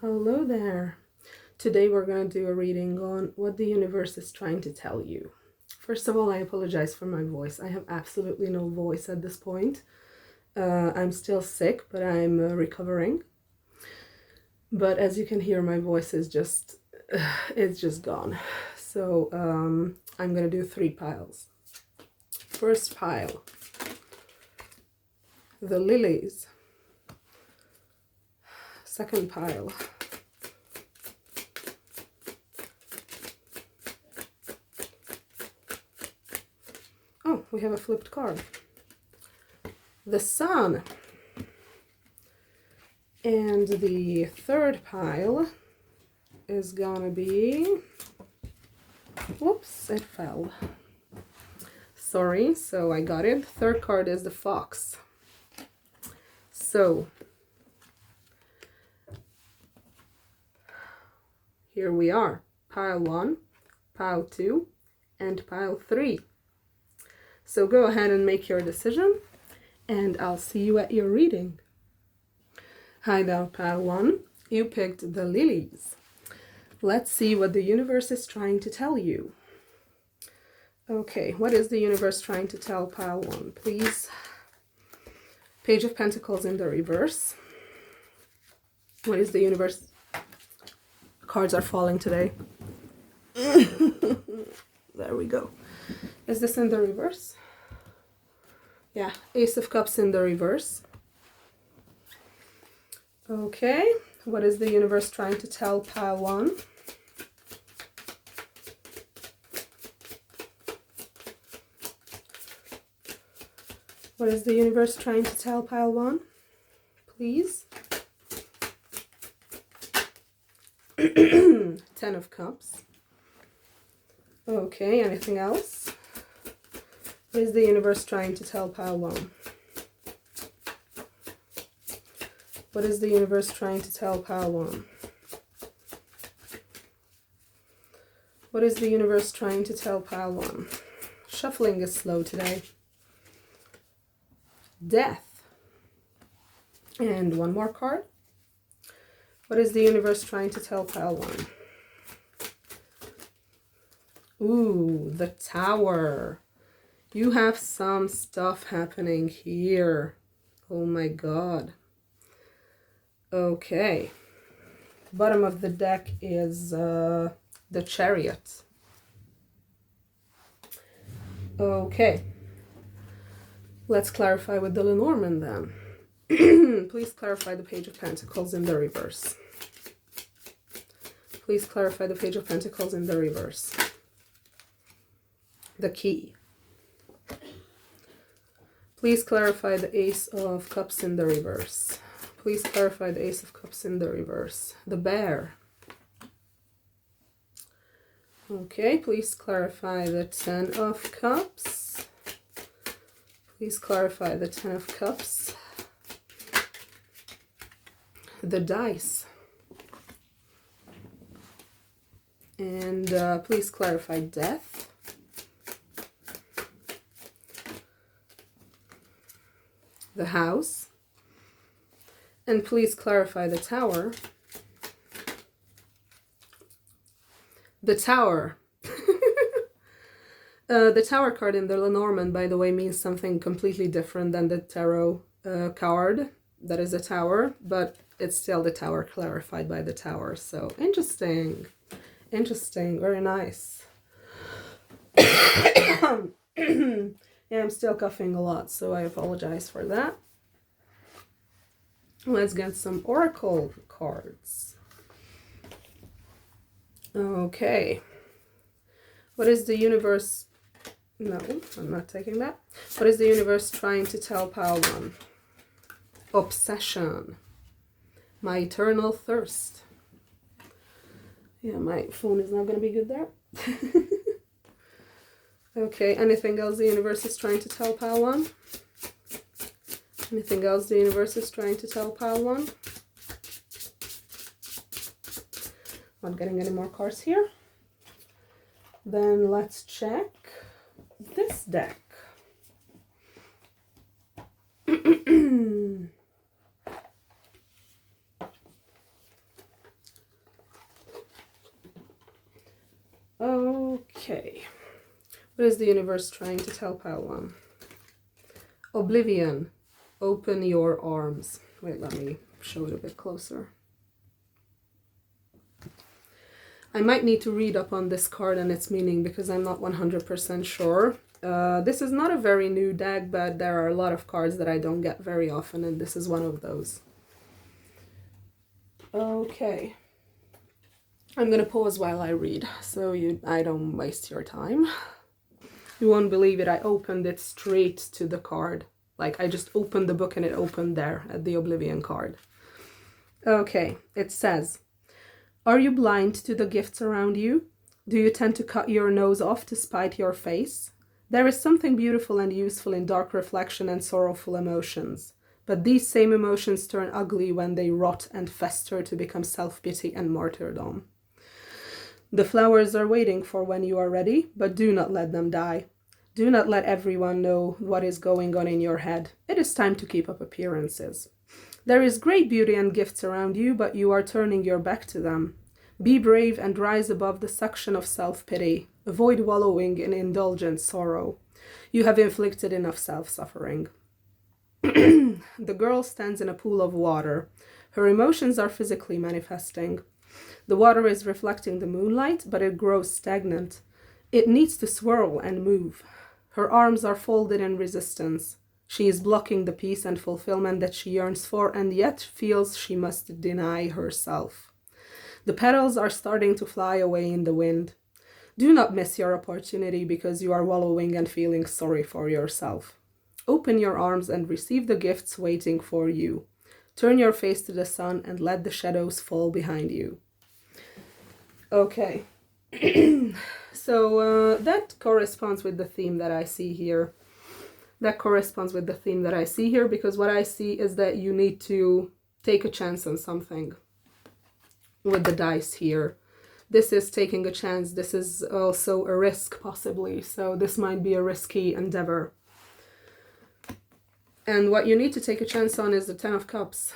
Hello there. Today we're going to do a reading on what the universe is trying to tell you. First of all, I apologize for my voice. I have absolutely no voice at this point. I'm still sick, but I'm recovering. But as you can hear, my voice is just, it's just gone. So I'm going to do 3 piles. First pile, the lilies. Second pile, oh, we have a flipped card. The sun. And the third pile is gonna be, whoops, it fell. Sorry, so I got it. Third card is the fox. So here we are, pile 1, pile 2, and pile 3. So go ahead and make your decision, and I'll see you at your reading. Hi there, pile 1. You picked the lilies. Let's see what the universe is trying to tell you. Okay, what is the universe trying to tell pile 1, please? Page of Pentacles in the reverse. What is the universe? Cards are falling today. There we go. Is this in the reverse? Yeah, Ace of Cups in the reverse. Okay, what is the universe trying to tell pile 1? What is the universe trying to tell pile 1? Please. 10 of Cups. Okay, anything else? What is the universe trying to tell pile 1? What is the universe trying to tell pile 1? What is the universe trying to tell pile 1? Shuffling is slow today. Death. And one more card. What is the universe trying to tell pile 1? Ooh, the Tower. You have some stuff happening here. Oh my god. Okay. Bottom of the deck is the Chariot. Okay. Let's clarify with the Lenormand then. Please clarify the Page of Pentacles in the reverse. Please clarify the Page of Pentacles in the reverse. The Key. Please clarify the Ace of Cups in the reverse. Please clarify the Ace of Cups in the reverse. The Bear. Okay, please clarify the 10 of Cups. Please clarify the 10 of Cups. The Dice. And please clarify Death. The House. And please clarify the Tower. The Tower. The Tower card in the Lenormand, by the way, means something completely different than the Tarot card. That is a Tower, but it's still the Tower clarified by the Tower. So, interesting. Interesting. Very nice. Yeah, I'm still coughing a lot, so I apologize for that. Let's get some oracle cards. Okay. What is the universe? No, I'm not taking that. What is the universe trying to tell pile 1? Obsession. My eternal thirst. Yeah, my phone is not going to be good there. Okay, anything else the universe is trying to tell pile 1? Anything else the universe is trying to tell pile 1? Not getting any more cards here. Then let's check this deck. Okay. What is the universe trying to tell pile 1? Oblivion. Open your arms. Wait, let me show it a bit closer. I might need to read up on this card and its meaning because I'm not 100% sure. This is not a very new deck, but there are a lot of cards that I don't get very often, and this is one of those. Okay. I'm gonna pause while I read, so I don't waste your time. You won't believe it, I opened it straight to the card. Like, I just opened the book and it opened there at the Oblivion card. Okay, it says, are you blind to the gifts around you? Do you tend to cut your nose off to spite your face? There is something beautiful and useful in dark reflection and sorrowful emotions. But these same emotions turn ugly when they rot and fester to become self-pity and martyrdom. The flowers are waiting for when you are ready, but do not let them die. Do not let everyone know what is going on in your head. It is time to keep up appearances. There is great beauty and gifts around you, but you are turning your back to them. Be brave and rise above the suction of self-pity. Avoid wallowing in indulgent sorrow. You have inflicted enough self-suffering. The girl stands in a pool of water. Her emotions are physically manifesting. The water is reflecting the moonlight, but it grows stagnant. It needs to swirl and move. Her arms are folded in resistance. She is blocking the peace and fulfillment that she yearns for, and yet feels she must deny herself. The petals are starting to fly away in the wind. Do not miss your opportunity because you are wallowing and feeling sorry for yourself. Open your arms and receive the gifts waiting for you. Turn your face to the sun and let the shadows fall behind you. Okay. So that corresponds with the theme that I see here. Because what I see is that you need to take a chance on something with the dice here. This is taking a chance. This is also a risk, possibly. So this might be a risky endeavor. And what you need to take a chance on is the Ten of Cups.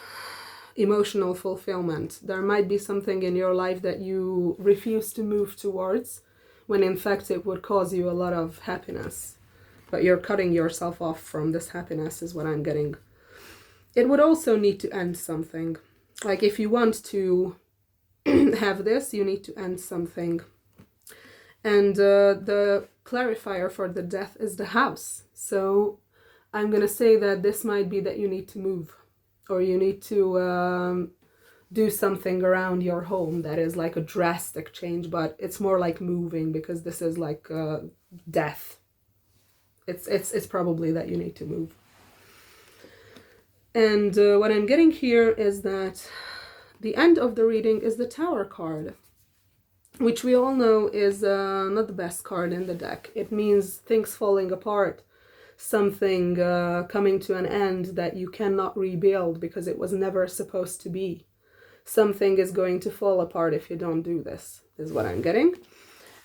Emotional fulfillment. There might be something in your life that you refuse to move towards, when in fact it would cause you a lot of happiness. But you're cutting yourself off from this happiness is what I'm getting. It would also need to end something. Like, if you want to have this, you need to end something. And the clarifier for the death is the house. So I'm going to say that this might be that you need to move, or you need to do something around your home that is like a drastic change, but it's more like moving, because this is like death. It's probably that you need to move. And what I'm getting here is that the end of the reading is the Tower card, which we all know is not the best card in the deck. It means things falling apart, something coming to an end that you cannot rebuild because it was never supposed to be. Something is going to fall apart if you don't do this, is what I'm getting.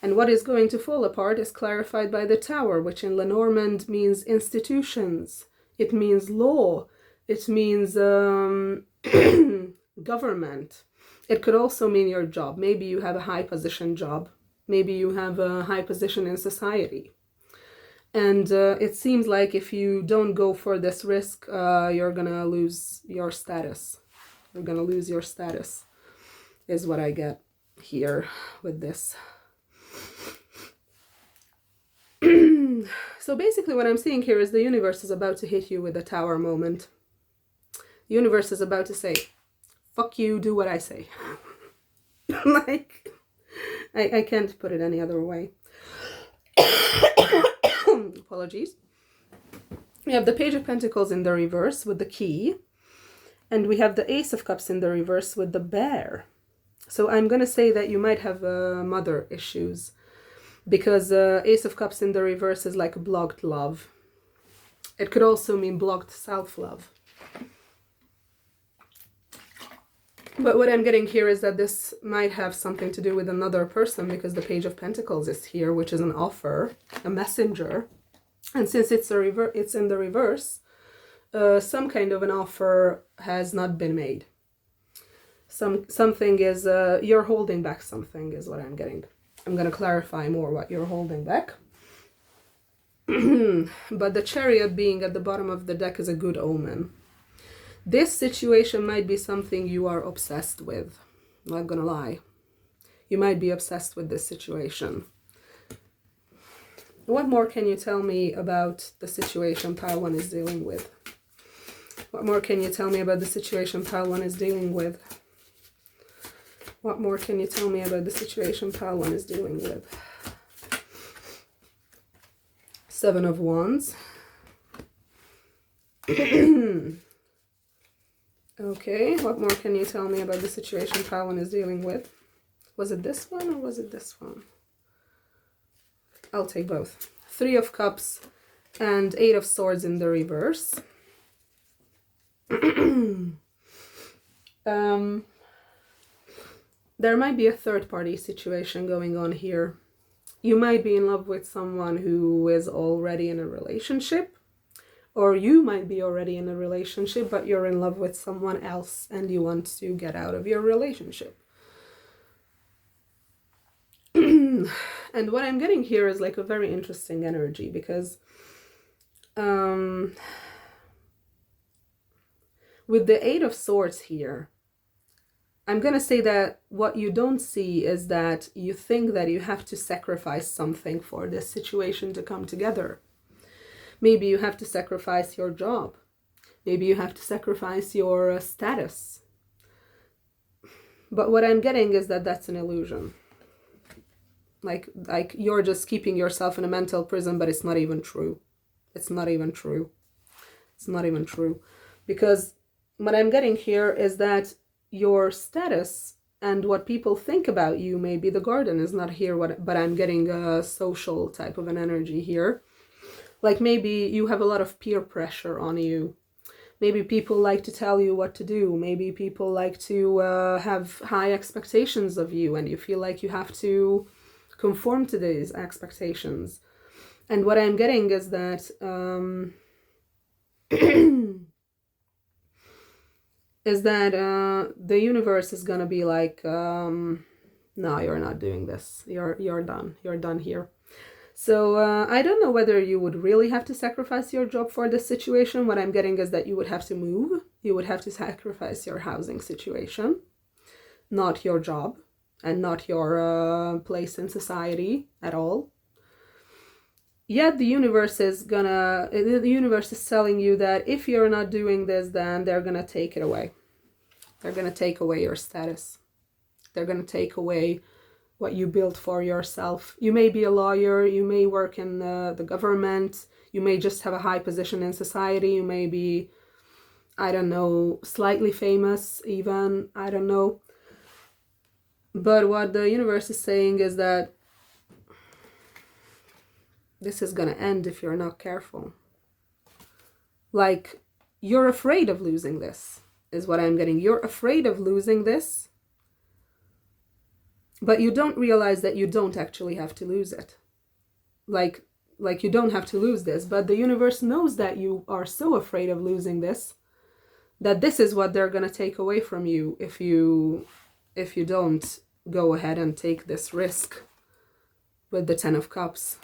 And what is going to fall apart is clarified by the Tower, which in Lenormand means institutions. It means law. It means government. It could also mean your job. Maybe you have a high position job. Maybe you have a high position in society. And it seems like if you don't go for this risk, you're gonna lose your status. You're gonna lose your status, is what I get here with this. So basically what I'm seeing here is the universe is about to hit you with a Tower moment. The universe is about to say, fuck you, do what I say. Like, I can't put it any other way. Apologies. We have the Page of Pentacles in the reverse with the key. And we have the Ace of Cups in the reverse with the bear. So I'm going to say that you might have mother issues. Because Ace of Cups in the reverse is like blocked love. It could also mean blocked self-love. But what I'm getting here is that this might have something to do with another person, because the Page of Pentacles is here, which is an offer, a messenger. And since it's in the reverse, some kind of an offer has not been made. Something is, you're holding back something, is what I'm getting. I'm going to clarify more what you're holding back. But the Chariot being at the bottom of the deck is a good omen. This situation might be something you are obsessed with. I'm not gonna lie. You might be obsessed with this situation. What more can you tell me about the situation pile 1 is dealing with? What more can you tell me about the situation pile 1 is dealing with? What more can you tell me about the situation pile 1 is dealing with? 7 of Wands. Okay, what more can you tell me about the situation pile 1 is dealing with? Was it this one or was it this one? I'll take both. 3 of Cups and 8 of Swords in the reverse. There might be a third-party situation going on here. You might be in love with someone who is already in a relationship. Or you might be already in a relationship, but you're in love with someone else and you want to get out of your relationship. And what I'm getting here is like a very interesting energy because with the 8 of Swords here, I'm going to say that what you don't see is that you think that you have to sacrifice something for this situation to come together. Maybe you have to sacrifice your job. Maybe you have to sacrifice your status. But what I'm getting is that that's an illusion. Like you're just keeping yourself in a mental prison, but it's not even true. It's not even true. It's not even true. Because what I'm getting here is that your status and what people think about you, maybe the Garden is not here, but I'm getting a social type of an energy here. Like maybe you have a lot of peer pressure on you. Maybe people like to tell you what to do. Maybe people like to have high expectations of you and you feel like you have to conform to these expectations. And what I'm getting is that the universe is gonna be like, no, you're not doing this. You're done. You're done here. So I don't know whether you would really have to sacrifice your job for this situation. What I'm getting is that you would have to move. You would have to sacrifice your housing situation, not your job and not your place in society at all. Yet the universe is telling you that if you're not doing this, then they're gonna take it away. They're gonna take away your status. They're gonna take away what you built for yourself. You may be a lawyer, you may work in the government, you may just have a high position in society, you may be, I don't know, slightly famous even, I don't know. But what the universe is saying is that this is gonna end if you're not careful. Like, you're afraid of losing this, is what I'm getting. You're afraid of losing this, but you don't realize that you don't actually have to lose it. Like you don't have to lose this, but the universe knows that you are so afraid of losing this, that this is what they're gonna take away from you if you don't go ahead and take this risk with the 10 of Cups.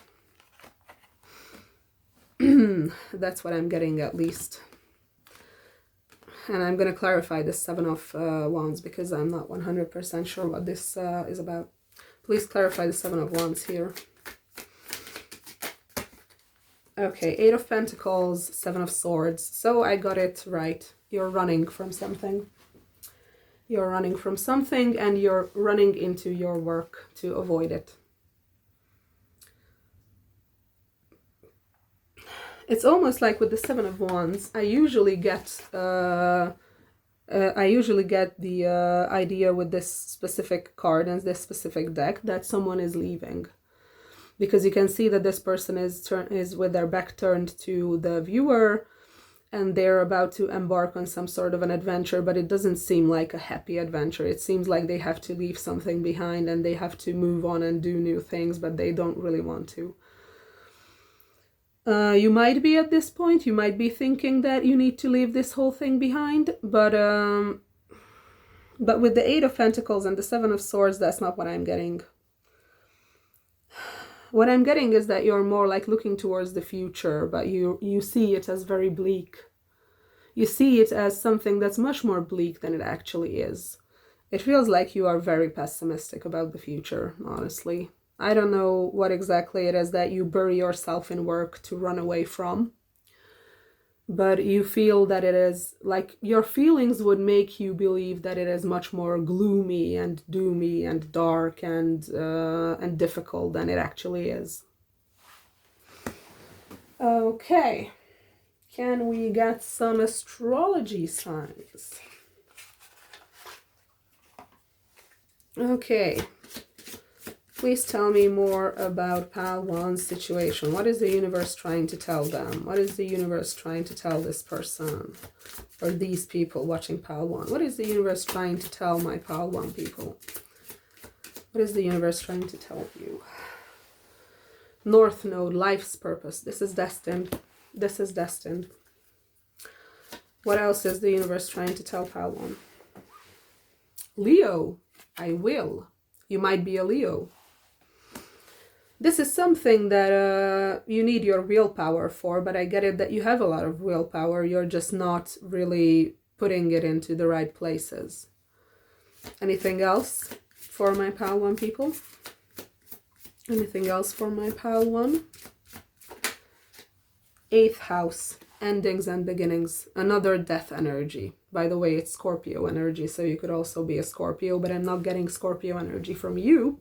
That's what I'm getting at least. And I'm going to clarify the 7 of Wands because I'm not 100% sure what this is about. Please clarify the 7 of Wands here. Okay, 8 of Pentacles, 7 of Swords. So I got it right. You're running from something. You're running from something and you're running into your work to avoid it. It's almost like with the 7 of Wands, I usually get the idea with this specific card and this specific deck that someone is leaving. Because you can see that this person is with their back turned to the viewer and they're about to embark on some sort of an adventure, but it doesn't seem like a happy adventure. It seems like they have to leave something behind and they have to move on and do new things, but they don't really want to. You might be at this point, you might be thinking that you need to leave this whole thing behind, but with the 8 of Pentacles and the 7 of Swords, that's not what I'm getting. what I'm getting is that you're more like looking towards the future, but you see it as very bleak. You see it as something that's much more bleak than it actually is. It feels like you are very pessimistic about the future, honestly. I don't know what exactly it is that you bury yourself in work to run away from, but you feel that it is like your feelings would make you believe that it is much more gloomy and doomy and dark and difficult than it actually is. Okay, can we get some astrology signs? Okay, please tell me more about Pile 1's situation. What is the universe trying to tell them? What is the universe trying to tell this person or these people watching Pile 1? What is the universe trying to tell my Pile 1 people? What is the universe trying to tell you? North Node, life's purpose. This is destined. This is destined. What else is the universe trying to tell Pile 1? Leo, I will. You might be a Leo. This is something that you need your willpower for, but I get it that you have a lot of willpower. You're just not really putting it into the right places. Anything else for my Pile 1 people? Anything else for my Pile 1? 8th house, endings and beginnings. Another death energy. By the way, it's Scorpio energy, so you could also be a Scorpio, but I'm not getting Scorpio energy from you.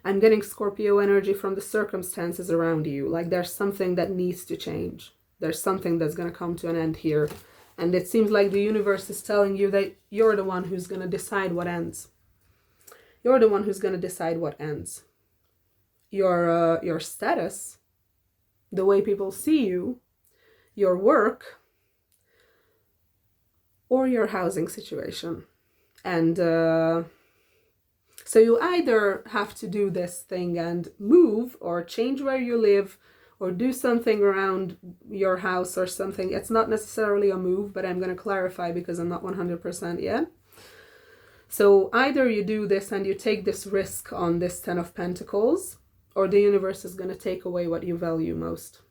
I'm getting Scorpio energy from the circumstances around you. Like there's something that needs to change. There's something that's going to come to an end here. And it seems like the universe is telling you that you're the one who's going to decide what ends. You're the one who's going to decide what ends. Your status, the way people see you, your work, or your housing situation. And so you either have to do this thing and move or change where you live or do something around your house or something. It's not necessarily a move, but I'm going to clarify because I'm not 100% yet. So either you do this and you take this risk on this 10 of Pentacles, or the universe is going to take away what you value most.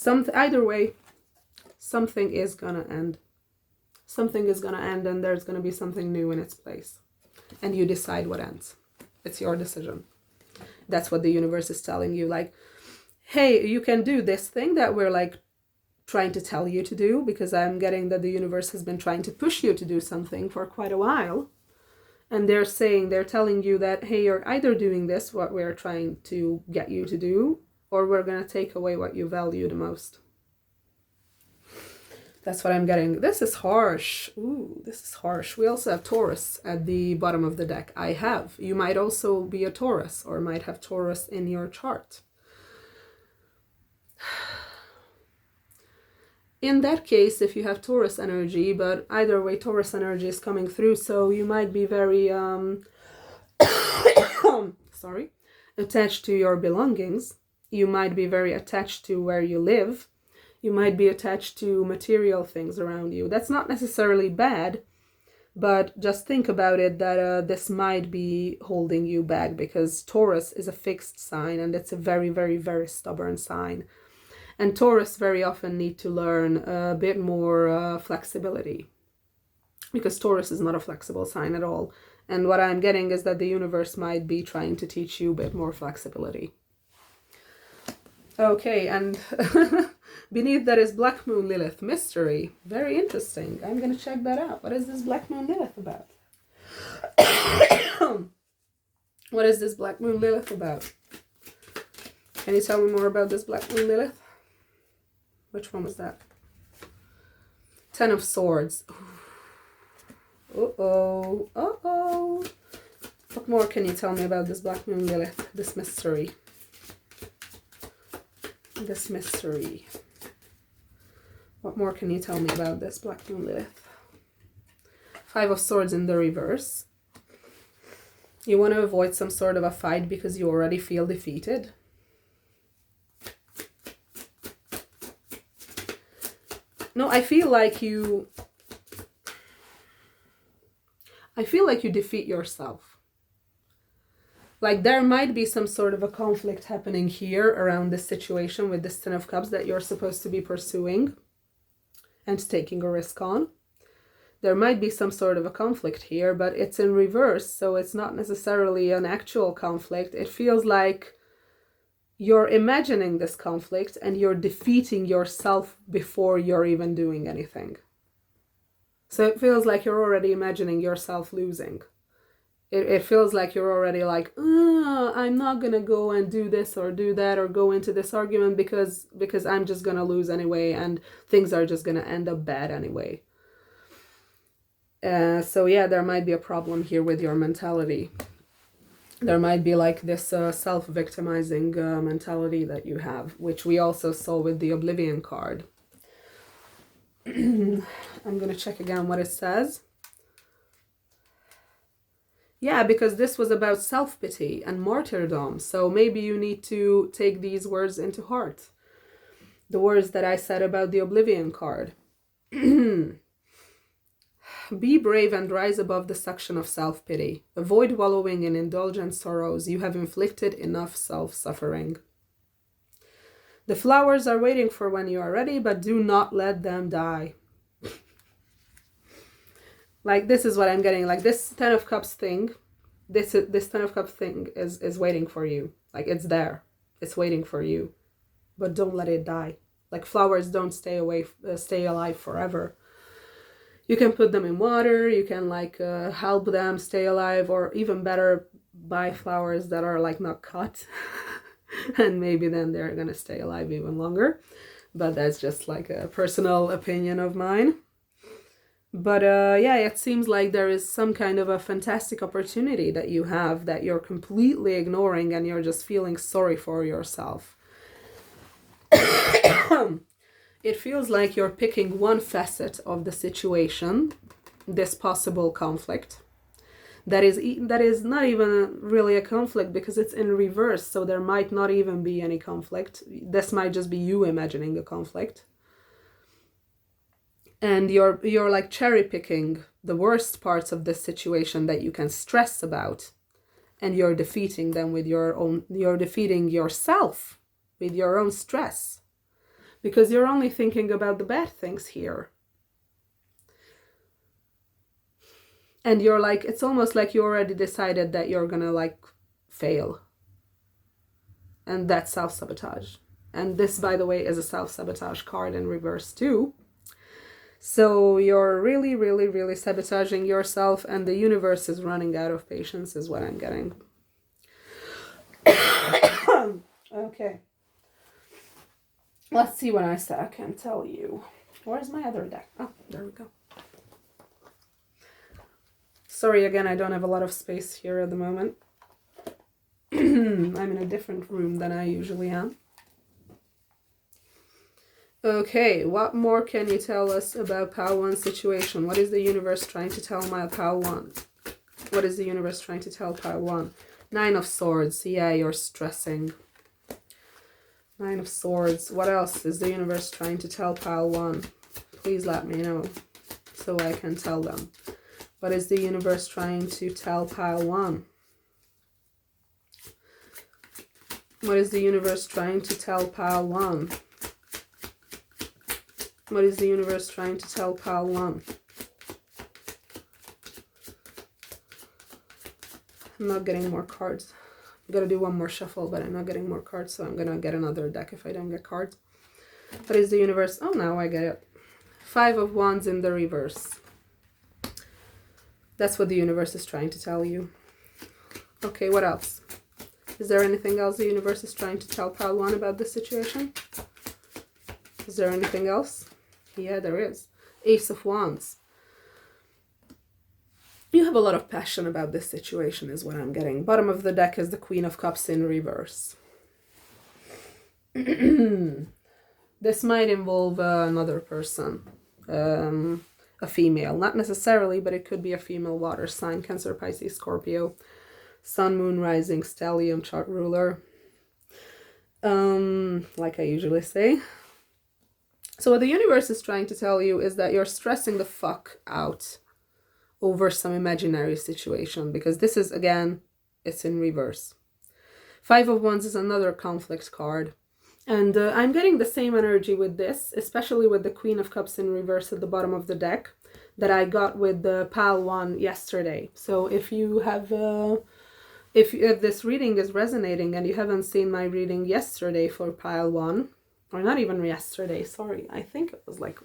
Either way, something is going to end. Something is going to end and there's going to be something new in its place. And you decide what ends. It's your decision. That's what the universe is telling you. Like, hey, you can do this thing that we're like trying to tell you to do, because I'm getting that the universe has been trying to push you to do something for quite a while. And they're telling you that, hey, you're either doing this, what we're trying to get you to do, or we're going to take away what you value the most. That's what I'm getting. This is harsh. Ooh, this is harsh. We also have Taurus at the bottom of the deck. I have. You might also be a Taurus or might have Taurus in your chart. In that case, if you have Taurus energy, but either way, Taurus energy is coming through, so you might be very, sorry, attached to your belongings. You might be very attached to where you live. You might be attached to material things around you. That's not necessarily bad, but just think about it that this might be holding you back, because Taurus is a fixed sign and it's a very, very, very stubborn sign. And Taurus very often need to learn a bit more flexibility, because Taurus is not a flexible sign at all. And what I'm getting is that the universe might be trying to teach you a bit more flexibility. Okay, and beneath that is Black Moon Lilith, mystery. Very interesting. I'm going to check that out. What is this Black Moon Lilith about? What is this Black Moon Lilith about? Can you tell me more about this Black Moon Lilith? Which one was that? 10 of Swords. Uh-oh. Uh-oh. What more can you tell me about this Black Moon Lilith? This mystery. This mystery. What more can you tell me about this Black Moon Lilith? 5 of Swords in the reverse. You want to avoid some sort of a fight because you already feel defeated. No, I feel like you defeat yourself. Like there might be some sort of a conflict happening here around this situation with this Ten of Cups that you're supposed to be pursuing and taking a risk on. There might be some sort of a conflict here, but it's in reverse, so it's not necessarily an actual conflict. It feels like you're imagining this conflict and you're defeating yourself before you're even doing anything. So it feels like you're already imagining yourself losing. It feels like you're already like, I'm not going to go and do this or do that or go into this argument because I'm just going to lose anyway and things are just going to end up bad anyway. So yeah, there might be a problem here with your mentality. There might be like this self-victimizing mentality that you have, which we also saw with the Oblivion card. I'm going to check again what it says. Yeah, because this was about self-pity and martyrdom. So maybe you need to take these words into heart. The words that I said about the Oblivion card. Be brave and rise above the suction of self-pity. Avoid wallowing in indulgent sorrows. You have inflicted enough self-suffering. The flowers are waiting for when you are ready, but do not let them die. Like, this is what I'm getting. Like, this Ten of Cups thing, this Ten of Cups thing is waiting for you. Like, it's there. It's waiting for you. But don't let it die. Like, flowers don't stay alive forever. You can put them in water, you can like help them stay alive, or even better, buy flowers that are like not cut. And maybe then they're gonna stay alive even longer. But that's just like a personal opinion of mine. But yeah, it seems like there is some kind of a fantastic opportunity that you have that you're completely ignoring and you're just feeling sorry for yourself. It feels like you're picking one facet of the situation, this possible conflict, that is not even really a conflict because it's in reverse, so there might not even be any conflict. This might just be you imagining a conflict. And you're like cherry picking the worst parts of this situation that you can stress about, and you're defeating them with you're defeating yourself with your own stress. Because you're only thinking about the bad things here. And you're like, it's almost like you already decided that you're gonna like fail. And that's self-sabotage. And this, by the way, is a self-sabotage card in reverse too. So you're really, really, really sabotaging yourself, and the universe is running out of patience is what I'm getting. Okay. Let's see what I can tell you. Where's my other deck? Oh, there we go. Sorry again, I don't have a lot of space here at the moment. I'm in a different room than I usually am. Okay, what more can you tell us about Pile 1 situation? What is the universe trying to tell my Pile 1? What is the universe trying to tell Pile 1? 9 of Swords. Yeah, you're stressing. 9 of Swords. What else is the universe trying to tell Pile 1? Please let me know so I can tell them. What is the universe trying to tell Pile 1? What is the universe trying to tell Pile 1? What is the universe trying to tell Pile 1? I'm not getting more cards. I'm gonna do one more shuffle, but I'm not getting more cards, so I'm gonna get another deck if I don't get cards. What is the universe? Oh, now I get it. 5 of Wands in the reverse. That's what the universe is trying to tell you. Okay, what else? Is there anything else the universe is trying to tell Pile 1 about this situation? Is there anything else? Yeah, there is. Ace of Wands. You have a lot of passion about this situation is what I'm getting. Bottom of the deck is the Queen of Cups in reverse. This might involve another person. A female. Not necessarily, but it could be a female water sign. Cancer, Pisces, Scorpio. Sun, Moon, Rising, Stellium, chart ruler. Like I usually say. So what the universe is trying to tell you is that you're stressing the fuck out over some imaginary situation, because this is, again, it's in reverse. Five of Wands is another conflict card. And I'm getting the same energy with this, especially with the Queen of Cups in reverse at the bottom of the deck that I got with the Pile 1 yesterday. So if you have, if this reading is resonating and you haven't seen my reading yesterday for Pile 1, or not even yesterday, sorry, I think it was like,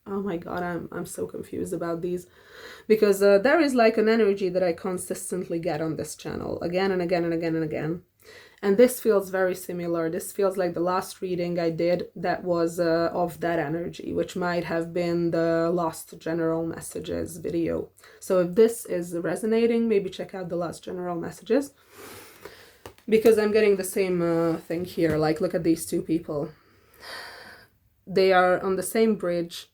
oh my god, I'm so confused about these, because there is like an energy that I consistently get on this channel again and again and again and again. And this feels very similar. This feels like the last reading I did that was of that energy, which might have been the Lost General Messages video. So if this is resonating, maybe check out the Lost General Messages, because I'm getting the same thing here. Like, look at these two people. They are on the same bridge.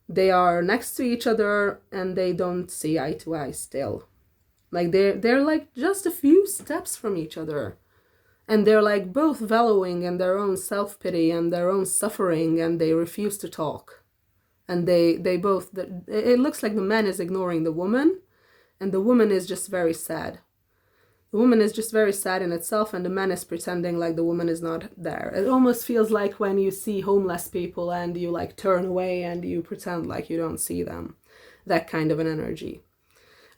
They are next to each other and they don't see eye to eye still. Like they're like just a few steps from each other. And they're like both wallowing in their own self-pity and their own suffering, and they refuse to talk. And they both, it looks like the man is ignoring the woman, and the woman is just very sad. The woman is just very sad in itself, and the man is pretending like the woman is not there. It almost feels like when you see homeless people and you like turn away and you pretend like you don't see them. That kind of an energy.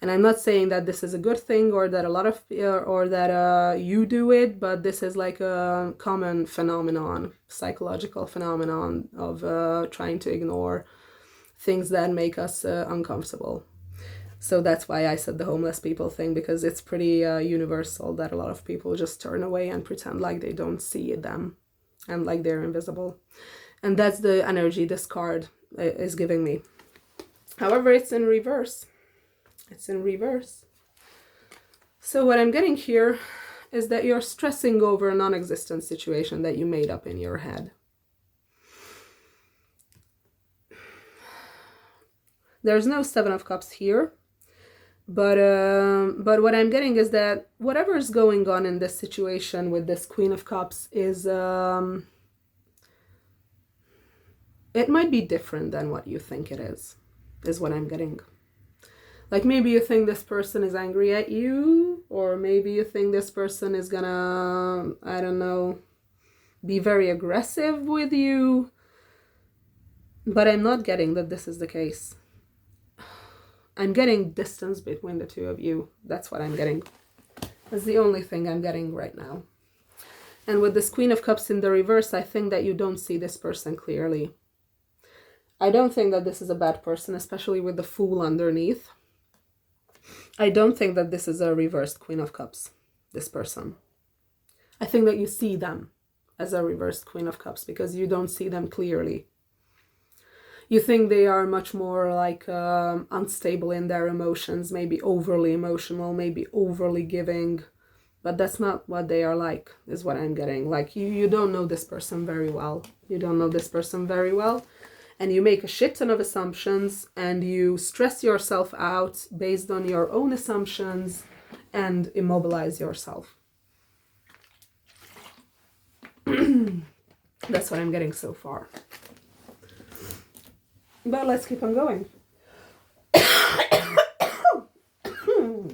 And I'm not saying that this is a good thing or that a lot of, or that you do it, but this is like a common phenomenon, psychological phenomenon of trying to ignore things that make us uncomfortable. So that's why I said the homeless people thing, because it's pretty universal that a lot of people just turn away and pretend like they don't see them and like they're invisible. And that's the energy this card is giving me. However, it's in reverse. It's in reverse. So what I'm getting here is that you're stressing over a non-existent situation that you made up in your head. There's no Seven of Cups here, but what I'm getting is that whatever is going on in this situation with this Queen of Cups is it might be different than what you think it is what I'm getting. Like maybe you think this person is angry at you, or maybe you think this person is gonna, I don't know, be very aggressive with you. But I'm not getting that this is the case. I'm getting distance between the two of you. That's what I'm getting. That's the only thing I'm getting right now. And with this Queen of Cups in the reverse, I think that you don't see this person clearly. I don't think that this is a bad person, especially with the Fool underneath. I don't think that this is a reversed Queen of Cups, this person. I think that you see them as a reversed Queen of Cups because you don't see them clearly. You think they are much more like unstable in their emotions, maybe overly emotional, maybe overly giving. But that's not what they are like, is what I'm getting. Like you don't know this person very well. You don't know this person very well. And you make a shit ton of assumptions and you stress yourself out based on your own assumptions and immobilize yourself. That's what I'm getting so far. But let's keep on going.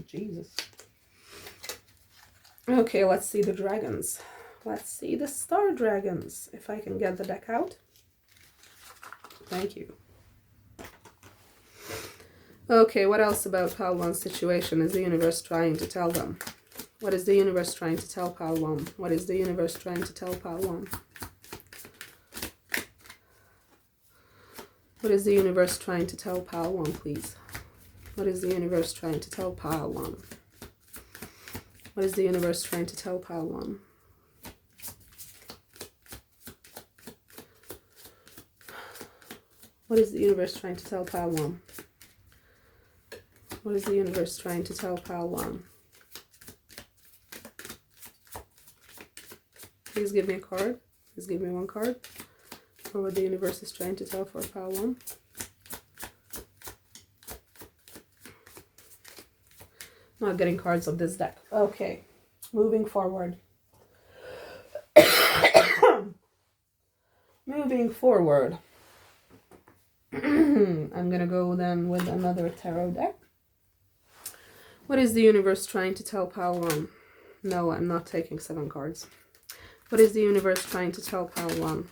Jesus. Okay, let's see the dragons. Let's see the star dragons. If I can get the deck out. Thank you. Okay, what else about Pile 1's situation is the universe trying to tell them? What is the universe trying to tell Pile 1? What is the universe trying to tell Pile 1? What is the universe trying to tell Pile 1, please? What is the universe trying to tell Pile 1? What is the universe trying to tell Pile 1? What is the universe trying to tell Pile 1? What is the universe trying to tell Pile 1? Please give me a card. Please give me one card for what the universe is trying to tell for Pile 1. Not getting cards of this deck. Okay, moving forward. Moving forward. I'm gonna go then with another tarot deck. What is the universe trying to tell pile 1? No, I'm not taking 7 cards. What is the universe trying to tell pile 1?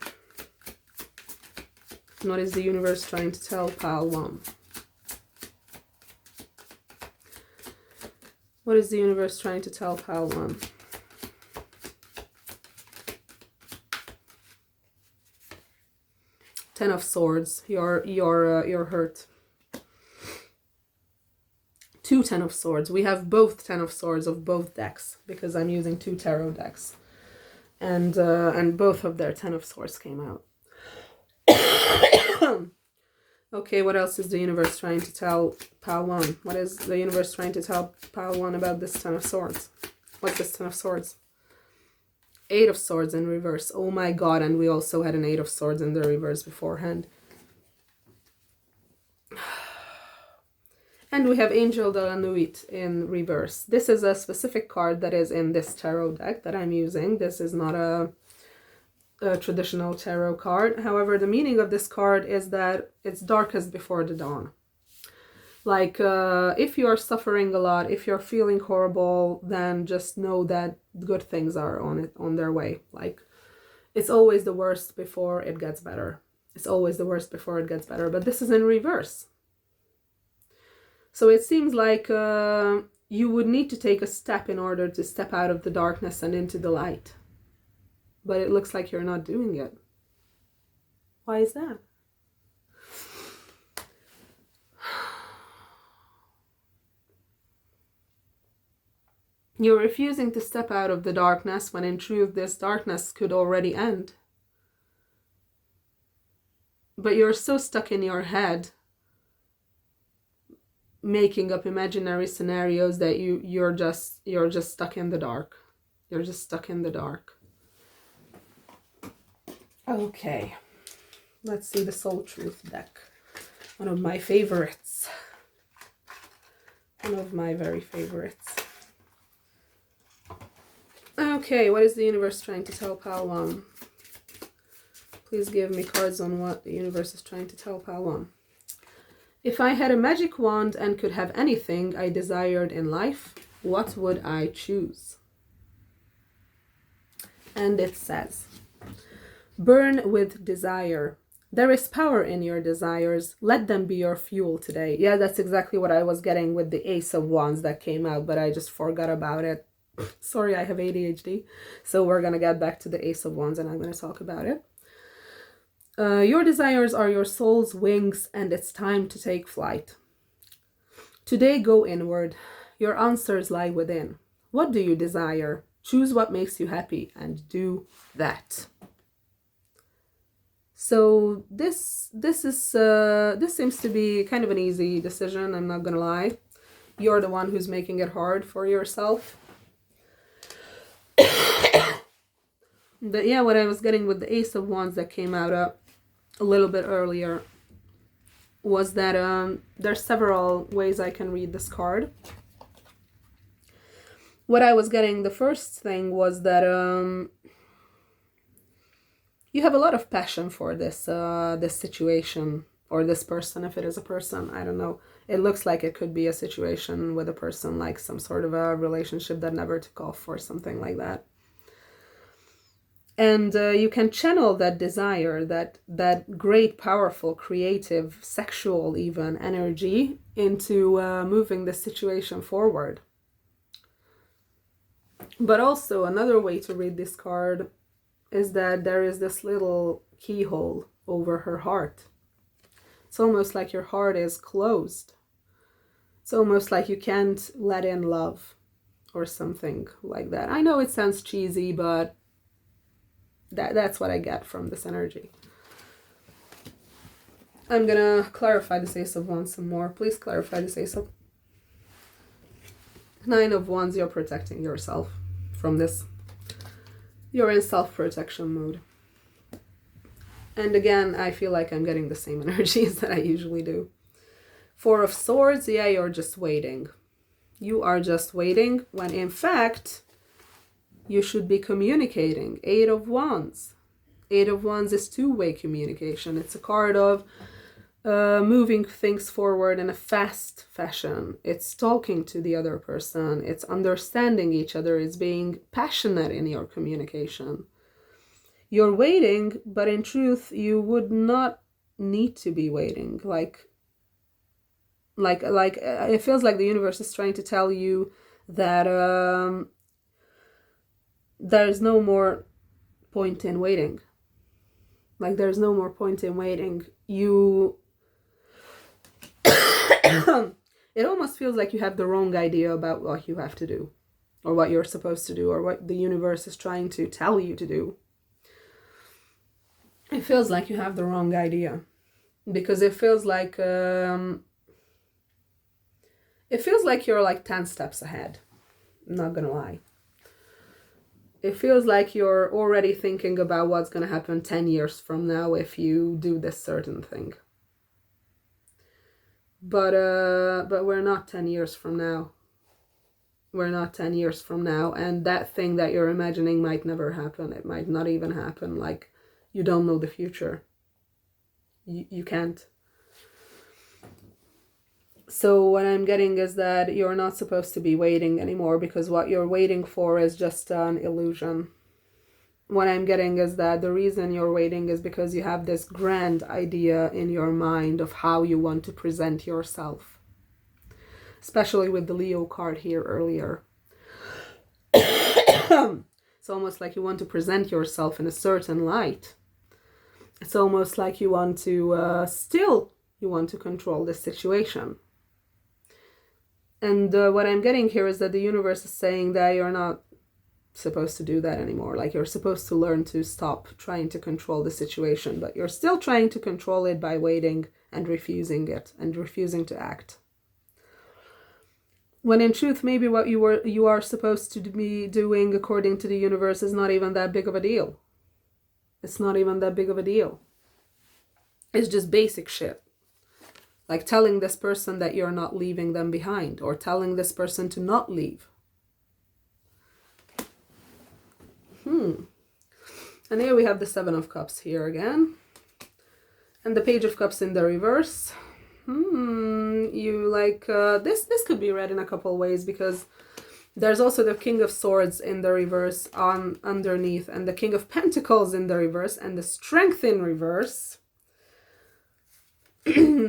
What is the universe trying to tell pile 1? What is the universe trying to tell pile 1? Ten of Swords. You're hurt. 2 Ten of Swords. We have both 10 of Swords of both decks because I'm using 2 tarot decks, and both of their 10 of Swords came out. Okay, what else is the universe trying to tell pile 1? What is the universe trying to tell pile 1 about this 10 of Swords? What's this 10 of Swords? 8 of Swords in reverse. Oh my god, and we also had an 8 of Swords in the reverse beforehand. And we have Angel de la Nuit in reverse. This is a specific card that is in this tarot deck that I'm using. This is not a traditional tarot card. However, the meaning of this card is that it's darkest before the dawn. Like, if you're suffering a lot, if you're feeling horrible, then just know that good things are on their way. Like, it's always the worst before it gets better. It's always the worst before it gets better. But this is in reverse. So it seems like you would need to take a step in order to step out of the darkness and into the light. But it looks like you're not doing it. Why is that? You're refusing to step out of the darkness when in truth this darkness could already end. But you're so stuck in your head making up imaginary scenarios that you're just stuck in the dark. You're just stuck in the dark. Okay. Let's see the Soul Truth deck. One of my favorites. One of my very favorites. Okay, what is the universe trying to tell pile 1? Please give me cards on what the universe is trying to tell pile 1. If I had a magic wand and could have anything I desired in life, what would I choose? And it says, burn with desire. There is power in your desires. Let them be your fuel today. Yeah, that's exactly what I was getting with the Ace of Wands that came out, but I just forgot about it. Sorry, I have ADHD. So we're going to get back to the Ace of Wands and I'm going to talk about it. Your desires are your soul's wings, and it's time to take flight. Today, go inward. Your answers lie within. What do you desire? Choose what makes you happy and do that. So this seems to be kind of an easy decision. I'm not gonna lie. You're the one who's making it hard for yourself. But yeah, what I was getting with the Ace of Wands that came out a little bit earlier was that there's several ways I can read this card. What I was getting, the first thing was that you have a lot of passion for this this situation or this person, if it is a person. I don't know. It looks like it could be a situation with a person, like some sort of a relationship that never took off or something like that. And you can channel that desire, that great, powerful, creative, sexual even energy into moving the situation forward. But also another way to read this card is that there is this little keyhole over her heart. It's almost like your heart is closed. It's almost like you can't let in love or something like that. I know it sounds cheesy, but that's what I get from this energy. I'm gonna clarify this Ace of Wands some more. Please clarify this Ace of... 9 of Wands, you're protecting yourself from this. You're in self-protection mode. And again, I feel like I'm getting the same energies that I usually do. 4 of Swords, yeah, you're just waiting. You are just waiting when in fact you should be communicating. 8 of Wands. 8 of Wands is two-way communication. It's a card of moving things forward in a fast fashion. It's talking to the other person. It's understanding each other. It's being passionate in your communication. You're waiting, but in truth, you would not need to be waiting. Like it feels like the universe is trying to tell you that there's no more point in waiting. Like, there's no more point in waiting. It almost feels like you have the wrong idea about what you have to do, or what you're supposed to do, or what the universe is trying to tell you to do. It feels like you have the wrong idea, because it feels like you're like 10 steps ahead. I'm not gonna lie. It feels like you're already thinking about what's gonna happen 10 years from now if you do this certain thing. But we're not 10 years from now. We're not 10 years from now, and that thing that you're imagining might never happen. It might not even happen. Like, you don't know the future. You can't. So what I'm getting is that you're not supposed to be waiting anymore, because what you're waiting for is just an illusion. What I'm getting is that the reason you're waiting is because you have this grand idea in your mind of how you want to present yourself. Especially with the Leo card here earlier. It's almost like you want to present yourself in a certain light. It's almost like you want to, you want to control the situation. And what I'm getting here is that the universe is saying that you're not supposed to do that anymore. Like, you're supposed to learn to stop trying to control the situation, but you're still trying to control it by waiting and refusing it and refusing to act. When in truth, maybe what you are supposed to be doing according to the universe is not even that big of a deal. It's not even that big of a deal. It's just basic shit. Like telling this person that you're not leaving them behind, or telling this person to not leave. And here we have the Seven of Cups here again. And the Page of Cups in the reverse. You like, this could be read in a couple ways, because there's also the King of Swords in the reverse underneath, and the King of Pentacles in the reverse, and the Strength in reverse.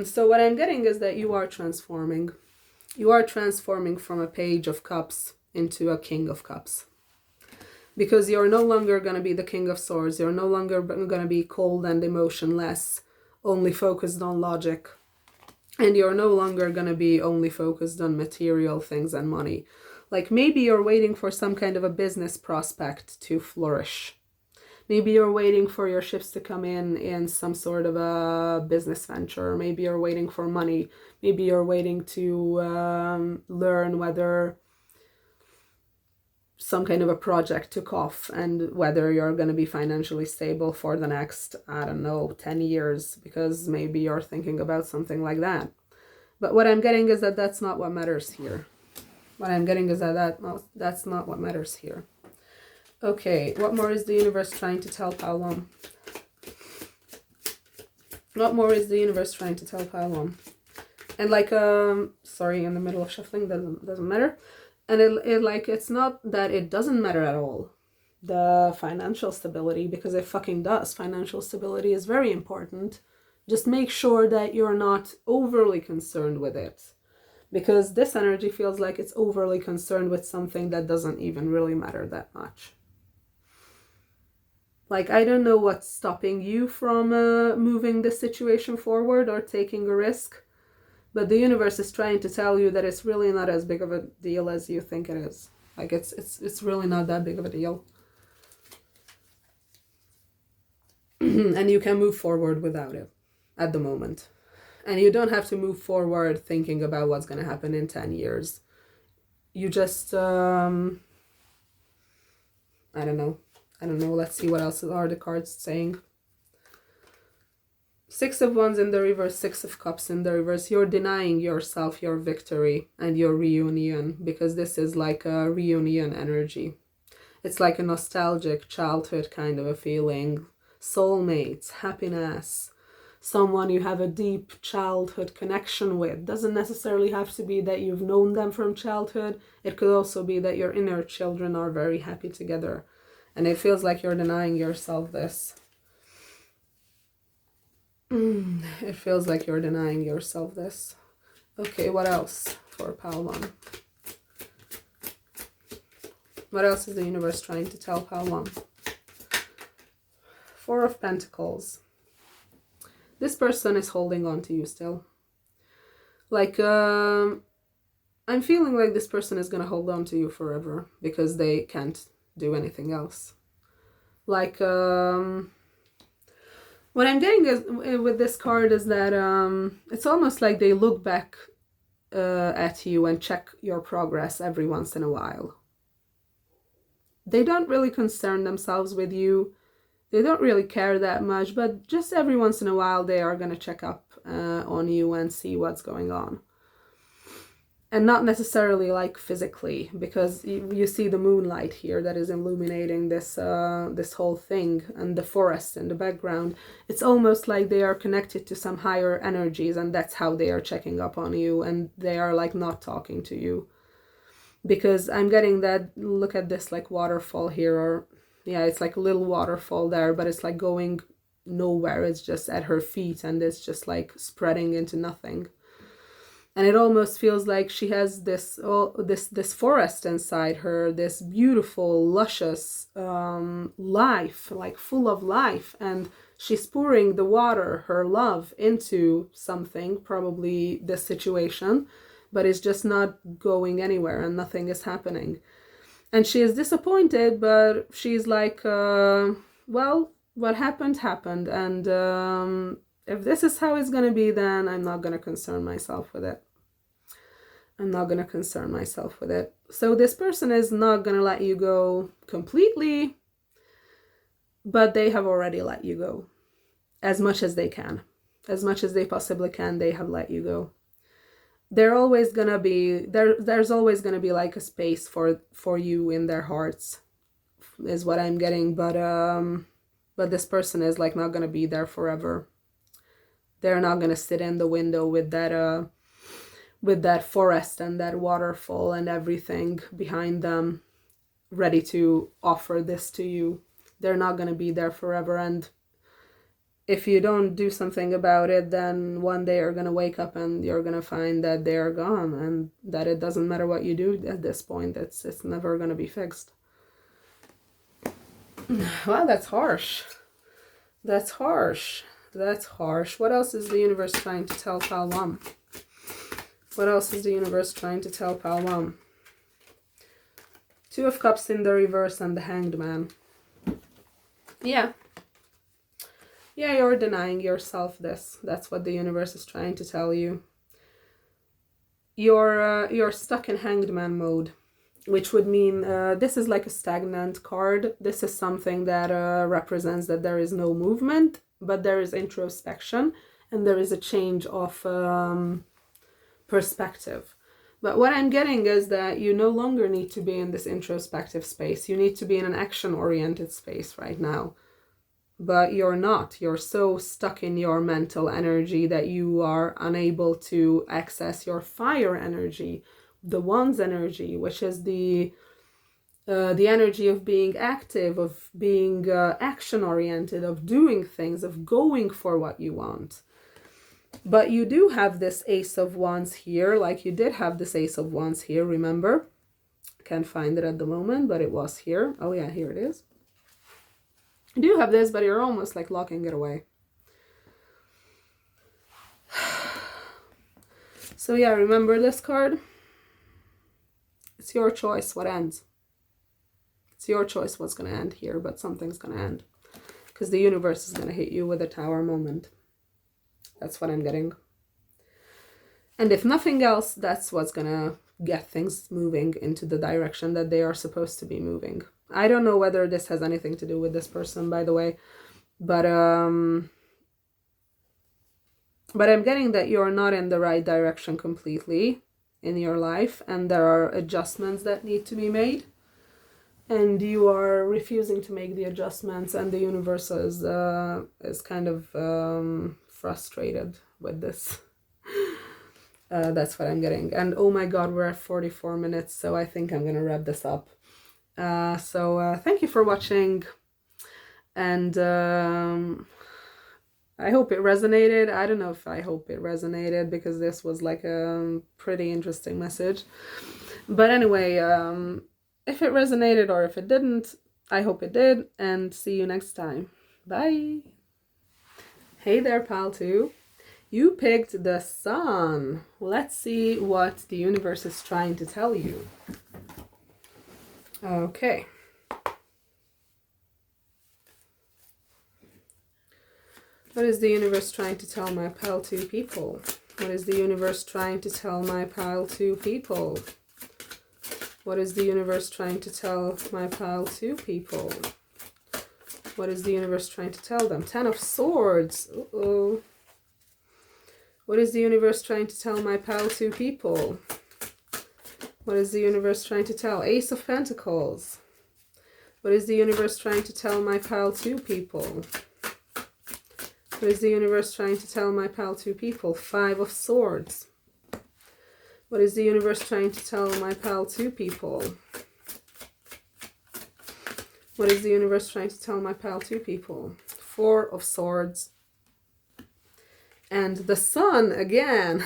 So what I'm getting is that you are transforming. You are transforming from a Page of Cups into a King of Cups. Because you're no longer going to be the King of Swords. You're no longer going to be cold and emotionless, only focused on logic. And you're no longer going to be only focused on material things and money. Like, maybe you're waiting for some kind of a business prospect to flourish. Maybe you're waiting for your ships to come in some sort of a business venture. Maybe you're waiting for money. Maybe you're waiting to learn whether some kind of a project took off and whether you're going to be financially stable for the next, 10 years, because maybe you're thinking about something like that. But what I'm getting is that that's not what matters here. What I'm getting is that that's not what matters here. Okay, what more is the universe trying to tell Paolon? What more is the universe trying to tell Paolon? And like, sorry, in the middle of shuffling, doesn't matter. And it's not that it doesn't matter at all, the financial stability, because it fucking does. Financial stability is very important. Just make sure that you're not overly concerned with it, because this energy feels like it's overly concerned with something that doesn't even really matter that much. Like, I don't know what's stopping you from moving this situation forward or taking a risk. But the universe is trying to tell you that it's really not as big of a deal as you think it is. Like, it's really not that big of a deal. And you can move forward without it at the moment. And you don't have to move forward thinking about what's going to happen in 10 years. You just, I don't know. Let's see what else are the cards saying. Six of Wands in the reverse, Six of Cups in the reverse. You're denying yourself your victory and your reunion, because this is like a reunion energy. It's like a nostalgic childhood kind of a feeling. Soulmates, happiness, someone you have a deep childhood connection with. Doesn't necessarily have to be that you've known them from childhood. It could also be that your inner children are very happy together. And it feels like you're denying yourself this. It feels like you're denying yourself this. Okay, what else for pile 1? What else is the universe trying to tell pile 1? 4 of Pentacles. This person is holding on to you still. Like, I'm feeling like this person is going to hold on to you forever because they can't do anything else. Like, what I'm getting is, with this card is that it's almost like they look back at you and check your progress every once in a while. They don't really concern themselves with you. They don't really care that much, but just every once in a while they are going to check up on you and see what's going on. And not necessarily like physically, because you see the moonlight here that is illuminating this this whole thing, and the forest in the background. It's almost like they are connected to some higher energies, and that's how they are checking up on you, and they are like not talking to you. Because I'm getting that, look at this like waterfall here, or yeah, it's like a little waterfall there, but it's like going nowhere. It's just at her feet, and it's just like spreading into nothing. And it almost feels like she has this this forest inside her, this beautiful, luscious life, like full of life. And she's pouring the water, her love, into something, probably this situation, but it's just not going anywhere and nothing is happening. And she is disappointed, but she's like, well, what happened, happened. And if this is how it's going to be, then I'm not going to concern myself with it. I'm not going to concern myself with it. So this person is not going to let you go completely, but they have already let you go as much as they can. As much as they possibly can, they have let you go. They're always going to be, there's always going to be like a space for you in their hearts, is what I'm getting. But this person is like not going to be there forever. They're not going to sit in the window with that forest and that waterfall and everything behind them, ready to offer this to you. They're not going to be there forever. And if you don't do something about it, then one day you're going to wake up and you're going to find that they're gone, and that it doesn't matter what you do at this point. It's never going to be fixed. Wow, that's harsh. That's harsh. That's harsh. What else is the universe trying to tell pile 1? What else is the universe trying to tell pile 1? 2 of Cups in the reverse and the Hanged Man. Yeah. Yeah, you're denying yourself this. That's what the universe is trying to tell you. You're stuck in Hanged Man mode, which would mean this is like a stagnant card. This is something that represents that there is no movement, but there is introspection, and there is a change of perspective. But what I'm getting is that you no longer need to be in this introspective space. You need to be in an action-oriented space right now. But you're not. You're so stuck in your mental energy that you are unable to access your fire energy, the Wands energy, which is the energy of being active, of being action-oriented, of doing things, of going for what you want. But you do have this Ace of Wands here, like you did have this Ace of Wands here, remember? Can't find it at the moment, but it was here. Oh yeah, here it is. You do have this, but you're almost like locking it away. So yeah, remember this card? It's your choice what ends. It's your choice what's going to end here, but something's going to end. Because the universe is going to hit you with a Tower moment. That's what I'm getting. And if nothing else, that's what's going to get things moving into the direction that they are supposed to be moving. I don't know whether this has anything to do with this person, by the way. But I'm getting that you're not in the right direction completely in your life. And there are adjustments that need to be made. And you are refusing to make the adjustments. And the universe is kind of frustrated with this. That's what I'm getting. And oh my god, we're at 44 minutes, so I think I'm gonna wrap this up. So thank you for watching, and I hope it resonated. I don't know if I hope it resonated, because this was like a pretty interesting message. But anyway, if it resonated or if it didn't, I hope it did, and see you next time. Bye! Hey there, pal 2. You picked the sun. Let's see what the universe is trying to tell you. Okay. What is the universe trying to tell my pile 2 people? What is the universe trying to tell my pile 2 people? What is the universe trying to tell my pile 2 people? What is the universe trying to tell them? 10 of Swords. Uh-oh. What is the universe trying to tell my pile 2 people? What is the universe trying to tell? Ace of Pentacles. What is the universe trying to tell my pile 2 people? What is the universe trying to tell my pile 2 people? 5 of Swords. What is the universe trying to tell my pile 2 people? What is the universe trying to tell my pile 2 people? 4 of Swords. And the sun again.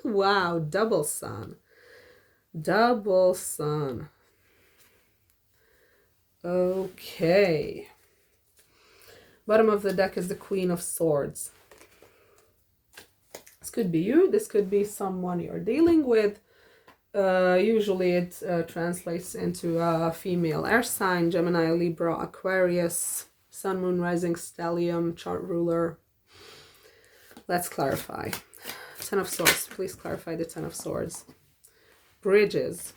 Wow, double sun. Double sun. Okay. Bottom of the deck is the Queen of Swords. This could be you. This could be someone you're dealing with. Usually it translates into a female air sign: Gemini, Libra, Aquarius, Sun, Moon, Rising, Stellium, chart ruler. Let's clarify. 10 of Swords. Please clarify the 10 of Swords. Bridges.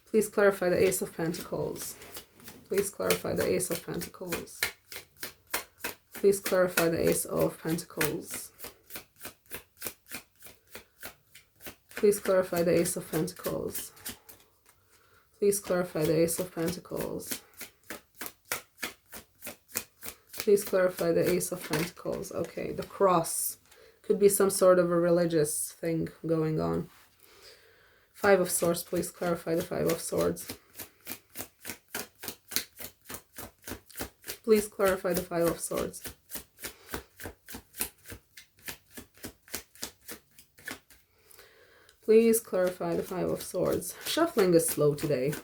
Please clarify the Ace of Pentacles. Please clarify the Ace of Pentacles. Please clarify the Ace of Pentacles. Please clarify the Ace of Pentacles. Please clarify the Ace of Pentacles. Please clarify the Ace of Pentacles. Okay, the Cross. Could be some sort of a religious thing going on. 5 of Swords. Please clarify the 5 of Swords. Please clarify the 5 of Swords. Please clarify the 5 of Swords. Shuffling is slow today.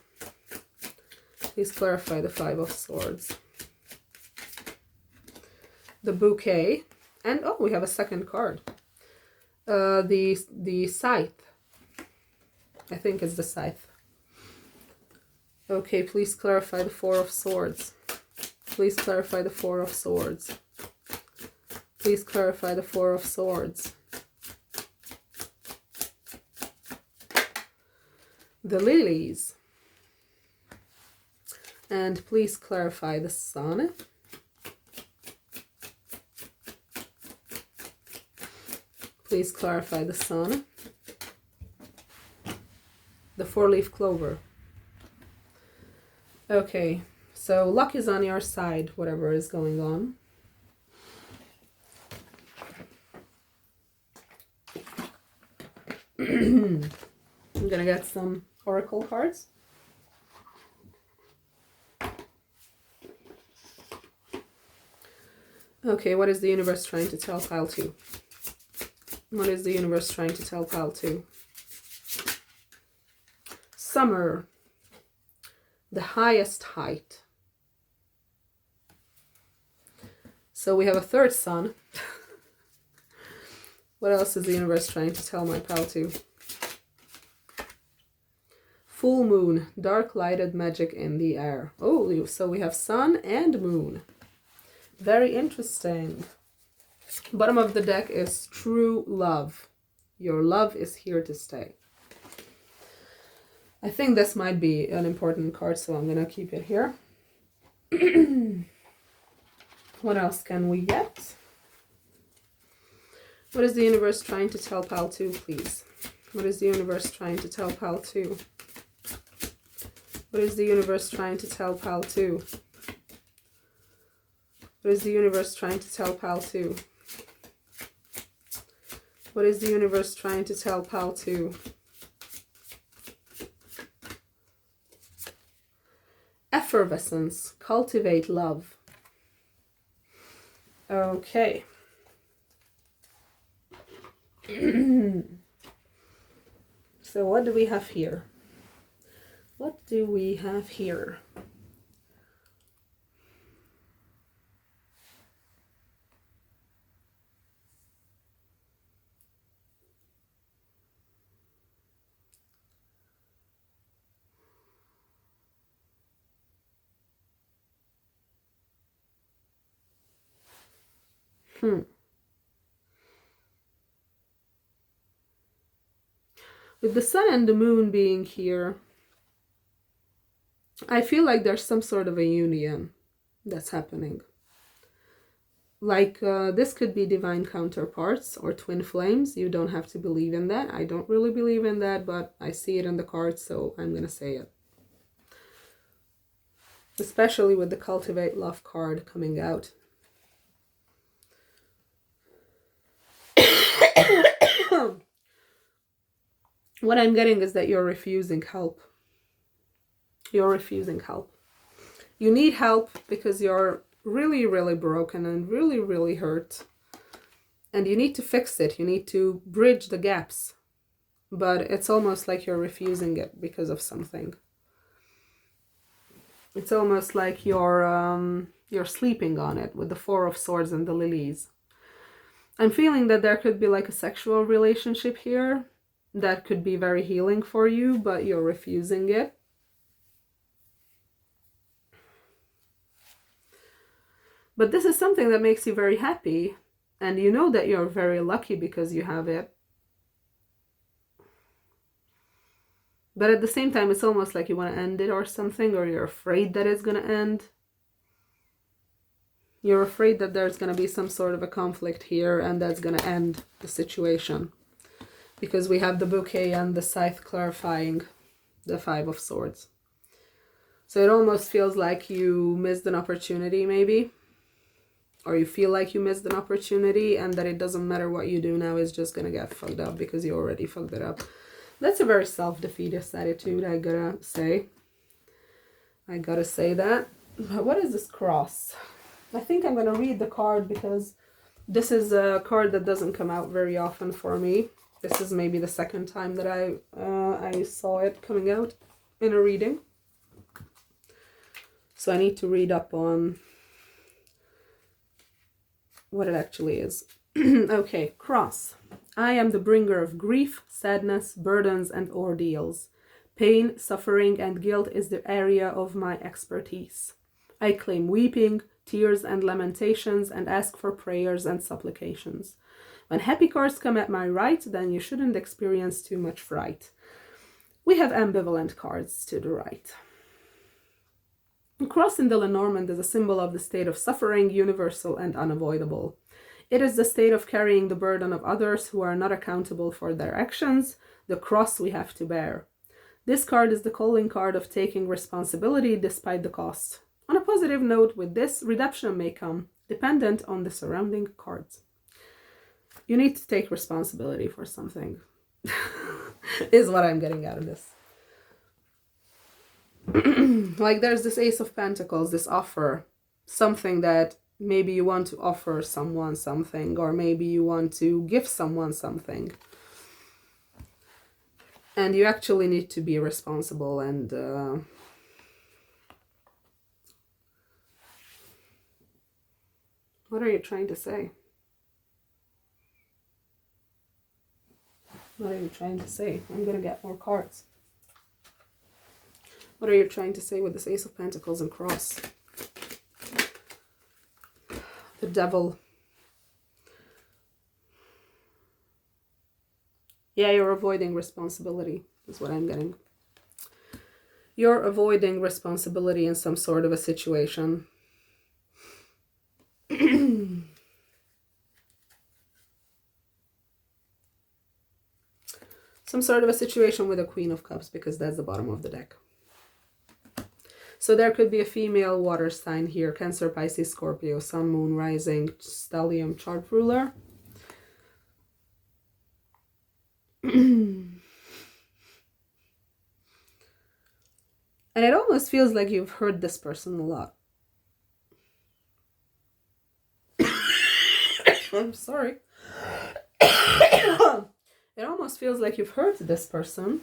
Please clarify the 5 of Swords. The Bouquet. And oh, we have a second card. The Scythe. I think it's the Scythe. Okay, please clarify the 4 of Swords. Please clarify the 4 of Swords. Please clarify the 4 of Swords. The Lilies. And please clarify the Sun. Please clarify the Sun. The 4-leaf clover. Okay, so luck is on your side, whatever is going on. I'm gonna get some oracle cards. Okay, what is the universe trying to tell pile 2? What is the universe trying to tell pile 2? Summer. The highest height. So we have a third sun. What else is the universe trying to tell my pal 2? Full moon. Dark lighted magic in the air. Oh, so we have sun and moon. Very interesting. Bottom of the deck is true love. Your love is here to stay. I think this might be an important card, so I'm going to keep it here. What else can we get? What is the universe trying to tell pal 2, please? What is the universe trying to tell pal 2? What is the universe trying to tell pal 2? What is the universe trying to tell pile 2? What is the universe trying to tell pile 2? Effervescence. Cultivate love. Okay. So what do we have here? What do we have here? With the sun and the moon being here, I feel like there's some sort of a union that's happening. Like this could be divine counterparts or twin flames. You don't have to believe in that. I don't really believe in that, but I see it in the cards, so I'm going to say it. Especially with the Cultivate Love card coming out. What I'm getting is that you're refusing help. You're refusing help. You need help because you're really, really broken and really, really hurt. And you need to fix it. You need to bridge the gaps. But it's almost like you're refusing it because of something. It's almost like you're sleeping on it with the Four of Swords and the lilies. I'm feeling that there could be like a sexual relationship here that could be very healing for you, but you're refusing it. But this is something that makes you very happy, and you know that you're very lucky because you have it. But at the same time, it's almost like you want to end it or something, or you're afraid that it's going to end. You're afraid that there's going to be some sort of a conflict here, and that's going to end the situation. Because we have the bouquet and the scythe clarifying the Five of Swords. So it almost feels like you missed an opportunity, maybe. Or you feel like you missed an opportunity and that it doesn't matter what you do now, it's just going to get fucked up because you already fucked it up. That's a very self-defeatist attitude, I gotta say. I gotta say that. But what is this cross? I think I'm going to read the card because this is a card that doesn't come out very often for me. This is maybe the second time that I saw it coming out in a reading. So I need to read up on what it actually is. Okay, cross. I am the bringer of grief, sadness, burdens, and ordeals. Pain, suffering, and guilt is the area of my expertise. I claim weeping, tears, and lamentations, and ask for prayers and supplications. When happy cards come at my right, then you shouldn't experience too much fright. We have ambivalent cards to the right. The cross in the Lenormand is a symbol of the state of suffering, universal and unavoidable. It is the state of carrying the burden of others who are not accountable for their actions, the cross we have to bear. This card is the calling card of taking responsibility despite the cost. On a positive note, with this, redemption may come, dependent on the surrounding cards. You need to take responsibility for something, is what I'm getting out of this. Like there's this Ace of Pentacles, this offer, something that maybe you want to offer someone something, or maybe you want to give someone something. And you actually need to be responsible and what are you trying to say? What are you trying to say? I'm going to get more cards. What are you trying to say with this Ace of Pentacles and cross? The Devil. Yeah, you're avoiding responsibility, is what I'm getting. You're avoiding responsibility in some sort of a situation. Some sort of a situation with a Queen of Cups, because that's the bottom of the deck. So there could be a female water sign here, Cancer, Pisces, Scorpio, Sun, Moon, Rising, Stellium, chart ruler. And it almost feels like you've heard this person a lot. I'm sorry. It almost feels like you've heard this person,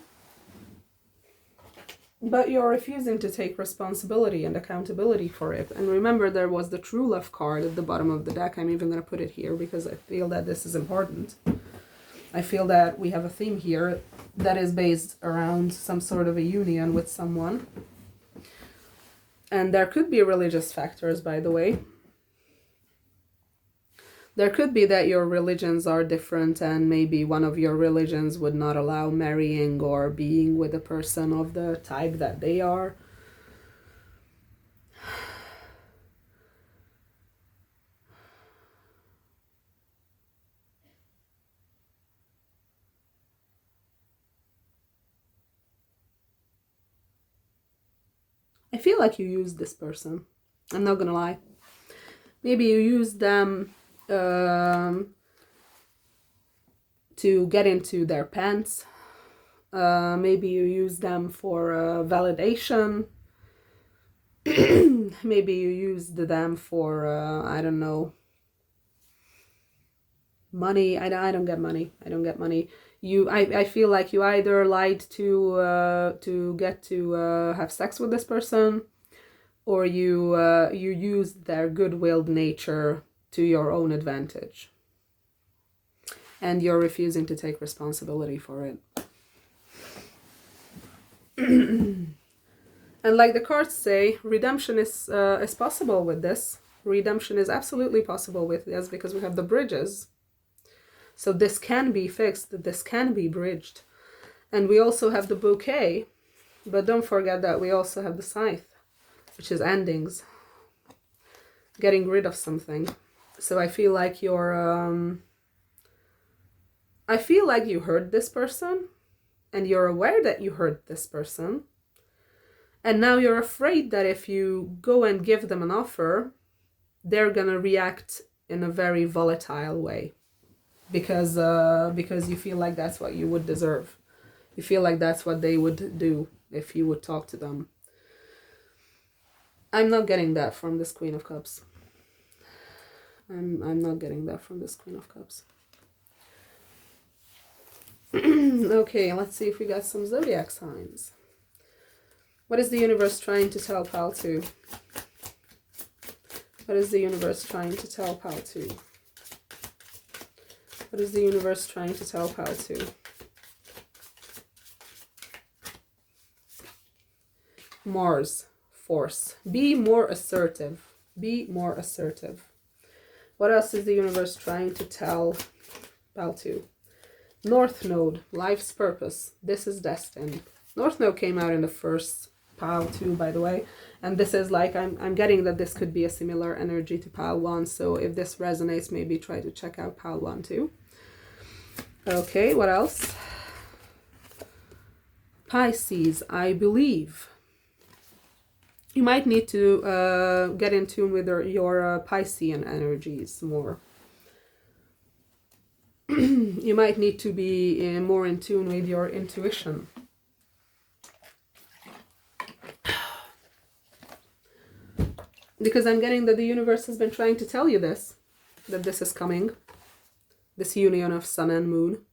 but you're refusing to take responsibility and accountability for it. And remember, there was the True Love card at the bottom of the deck. I'm even going to put it here because I feel that this is important. I feel that we have a theme here that is based around some sort of a union with someone. And there could be religious factors, by the way. There could be that your religions are different and maybe one of your religions would not allow marrying or being with a person of the type that they are. I feel like you used this person. I'm not gonna lie. Maybe you used them to get into their pants. Maybe you use them for validation. Maybe you used them for I don't know, money. I don't get money. I don't get money. I feel like you either lied to get to have sex with this person, or you used their good-willed nature to your own advantage. And you're refusing to take responsibility for it. And like the cards say, redemption is possible with this. Redemption is absolutely possible with this because we have the bridges. So this can be fixed, this can be bridged. And we also have the bouquet, but don't forget that we also have the scythe, which is endings. Getting rid of something. So I feel like you're I feel like you hurt this person and you're aware that you hurt this person. And now you're afraid that if you go and give them an offer, they're gonna react in a very volatile way. Because you feel like that's what you would deserve. You feel like that's what they would do if you would talk to them. I'm not getting that from this Queen of Cups. I'm not getting that from this Queen of Cups. Okay, let's see if we got some zodiac signs. What is the universe trying to tell Pal 2? What is the universe trying to tell Pal 2? What is the universe trying to tell Pal 2? Mars, force. Be more assertive. Be more assertive. What else is the universe trying to tell Pal 2? North Node, life's purpose. This is destined. North Node came out in the first Pile 2, by the way. And this is like, I'm getting that this could be a similar energy to Pile 1. So if this resonates, maybe try to check out Pile 1 too. Okay, what else? Pisces, I believe. You might need to get in tune with your Piscean energies more. You might need to be more in tune with your intuition. Because I'm getting that the universe has been trying to tell you this, that this is coming. This union of sun and moon.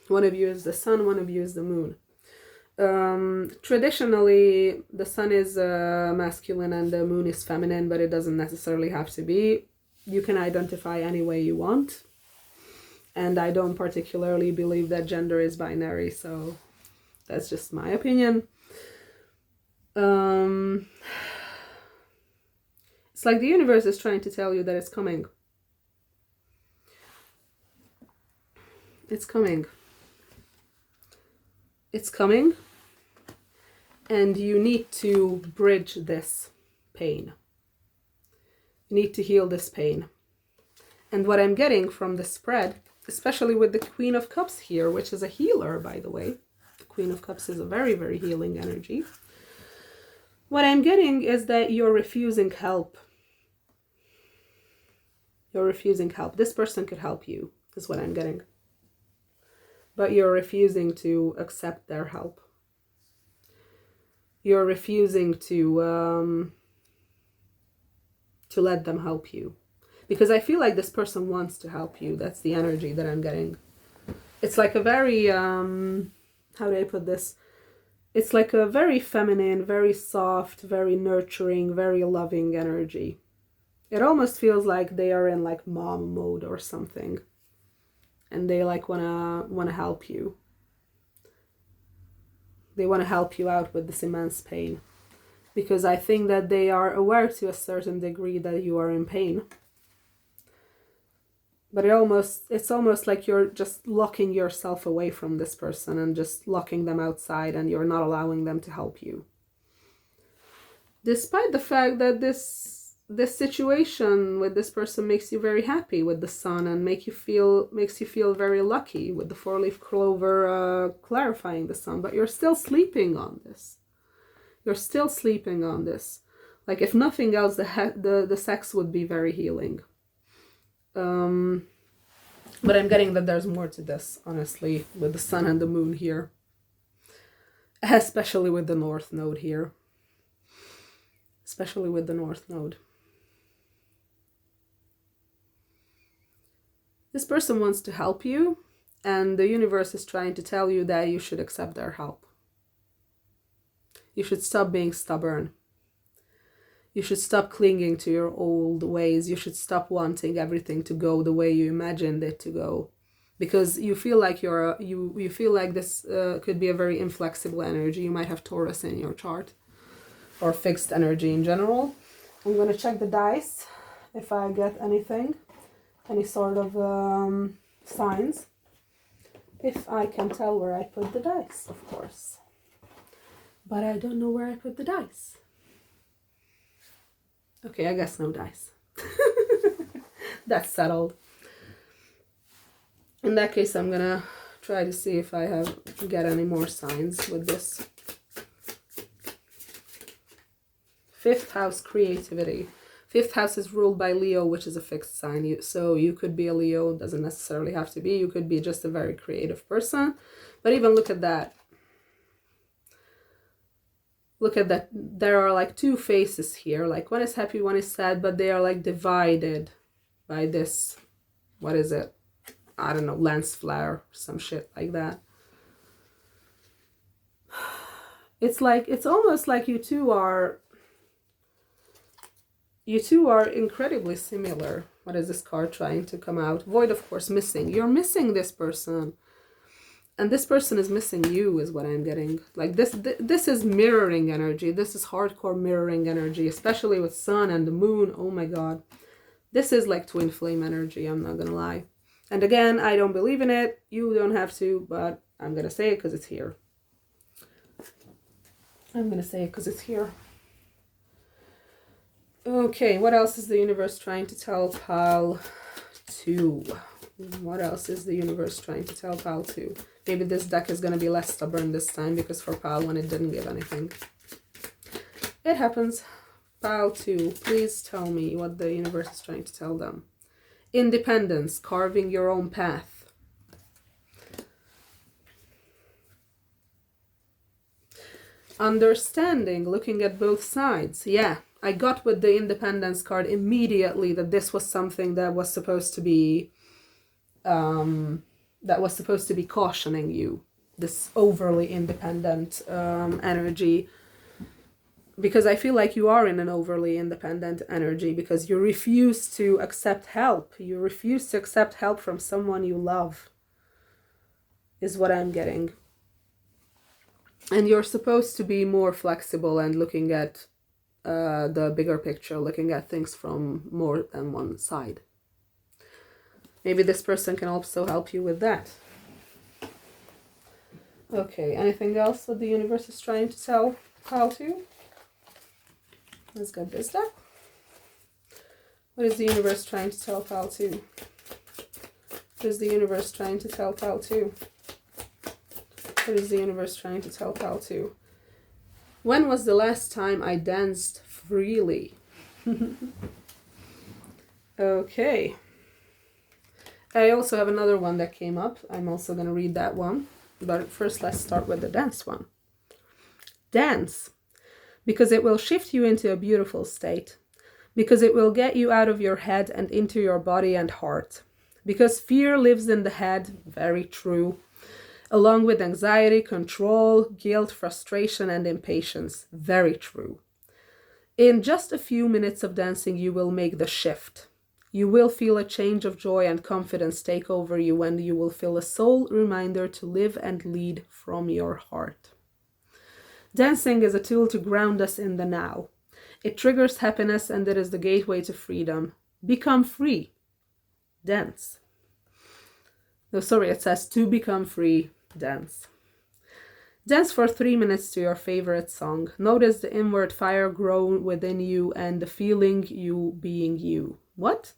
One of you is the sun, one of you is the moon. Traditionally, the sun is masculine and the moon is feminine, but it doesn't necessarily have to be. You can identify any way you want. And I don't particularly believe that gender is binary, so that's just my opinion. It's like the universe is trying to tell you that it's coming. It's coming. It's coming. And you need to bridge this pain. You need to heal this pain. And what I'm getting from the spread, especially with the Queen of Cups here, which is a healer, by the way. The Queen of Cups is a very, very healing energy. What I'm getting is that you're refusing help. You're refusing help. This person could help you, is what I'm getting. But you're refusing to accept their help. You're refusing to let them help you. Because I feel like this person wants to help you. That's the energy that I'm getting. It's like a very, how do I put this? It's like a very feminine, very soft, very nurturing, very loving energy. It almost feels like they are in like mom mode or something. And they like wanna help you. They want to help you out with this immense pain. Because I think that they are aware to a certain degree that you are in pain. But it's almost like you're just locking yourself away from this person and just locking them outside, and you're not allowing them to help you. Despite the fact that this situation with this person makes you very happy with the sun and makes you feel very lucky with the 4-leaf clover clarifying the sun, but you're still sleeping on this. You're still sleeping on this. Like, if nothing else, the sex would be very healing. But I'm getting that there's more to this, honestly, with the sun and the moon here. Especially with the North Node here. Especially with the North Node. This person wants to help you, and the universe is trying to tell you that you should accept their help. You should stop being stubborn. You should stop clinging to your old ways. You should stop wanting everything to go the way you imagined it to go, because you feel like you feel like this could be a very inflexible energy. You might have Taurus in your chart, or fixed energy in general. I'm going to check the dice if I get anything, any sort of signs, if I can tell where I put the dice, of course. But I don't know where I put the dice. Okay, I guess no dice. That's settled. In that case, I'm gonna try to see if I get any more signs with this. 5th house, creativity. 5th house is ruled by Leo, which is a fixed sign. So you could be a Leo, doesn't necessarily have to be. You could be just a very creative person. But even look at that. Look at that. There are like 2 faces here. Like, one is happy, one is sad, but they are like divided by this. What is it? I don't know, lens flare, some shit like that. It's like, it's almost like you two are incredibly similar. What is this card trying to come out? Void, of course, missing. You're missing this person. And this person is missing you, is what I'm getting. Like, this is mirroring energy. This is hardcore mirroring energy, especially with sun and the moon. Oh my god. This is like twin flame energy, I'm not gonna lie. And again, I don't believe in it. You don't have to, but I'm gonna say it because it's here. I'm gonna say it because it's here. Okay, what else is the universe trying to tell Pile 2? What else is the universe trying to tell Pile 2? Maybe this deck is going to be less stubborn this time, because for Pile 1 it didn't give anything. It happens. Pile 2, please tell me what the universe is trying to tell them. Independence, carving your own path. Understanding, looking at both sides. Yeah, I got with the independence card immediately that this was something that was supposed to be cautioning you, this overly independent energy, because I feel like you are in an overly independent energy because you refuse to accept help. You refuse to accept help from someone you love, is what I'm getting. And you're supposed to be more flexible and looking at the bigger picture, looking at things from more than one side. Maybe this person can also help you with that. Okay, anything else that the universe is trying to tell Pile 2? Let's get this deck. What is the universe trying to tell Pile 2? What is the universe trying to tell Pile 2? What is the universe trying to tell pal 2? When was the last time I danced freely? Okay. I also have another one that came up. I'm also going to read that one. But first, let's start with the dance one. Dance, because it will shift you into a beautiful state. Because it will get you out of your head and into your body and heart. Because fear lives in the head, very true. Along with anxiety, control, guilt, frustration, and impatience, very true. In just a few minutes of dancing, you will make the shift. You will feel a change of joy and confidence take over you, and you will feel a soul reminder to live and lead from your heart. Dancing is a tool to ground us in the now. It triggers happiness, and it is the gateway to freedom. Become free. Dance. No, sorry, it says to become free, dance. Dance for 3 minutes to your favorite song. Notice the inward fire grow within you and the feeling you being you. What?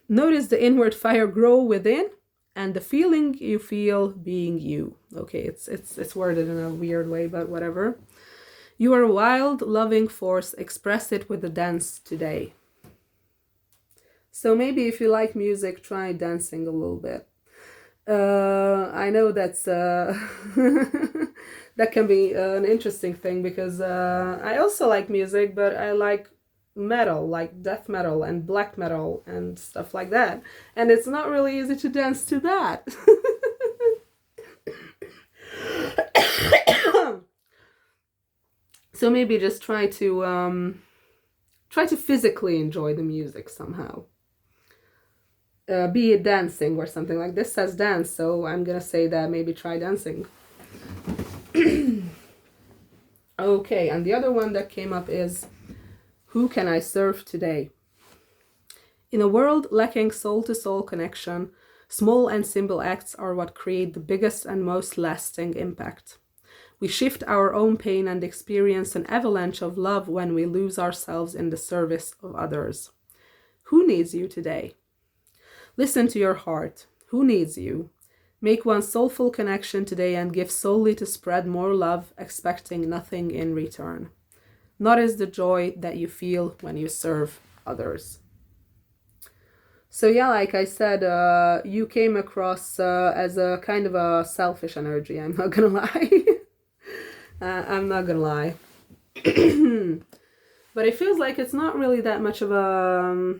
Notice the inward fire grow within and the feeling you feel being you. Okay, it's worded in a weird way, but whatever. You are a wild, loving force. Express it with a dance today. So maybe if you like music, try dancing a little bit. I know that's that can be an interesting thing because I also like music, but I like metal, like death metal and black metal and stuff like that. And it's not really easy to dance to that. So maybe just try to physically enjoy the music somehow. Be it dancing or something like this says dance, so I'm gonna say that maybe try dancing. Okay, and the other one that came up is, who can I serve today? In a world lacking soul-to-soul connection, small and simple acts are what create the biggest and most lasting impact. We shift our own pain and experience an avalanche of love when we lose ourselves in the service of others. Who needs you today? Listen to your heart. Who needs you? Make one soulful connection today and give solely to spread more love, expecting nothing in return. Notice the joy that you feel when you serve others. So yeah, like I said, you came across as a kind of a selfish energy. I'm not gonna lie. I'm not gonna lie. But it feels like it's not really that much of a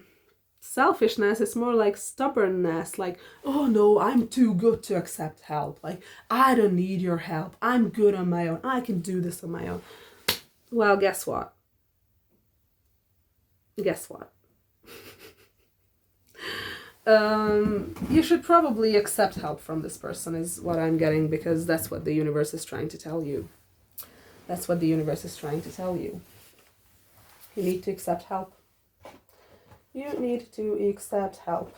selfishness. It's more like stubbornness, like, oh no, I'm too good to accept help, like I don't need your help, I'm good on my own, I can do this on my own. Well, guess what you should probably accept help from this person is what I'm getting, because that's what the universe is trying to tell you. You need to accept help. You need to accept help.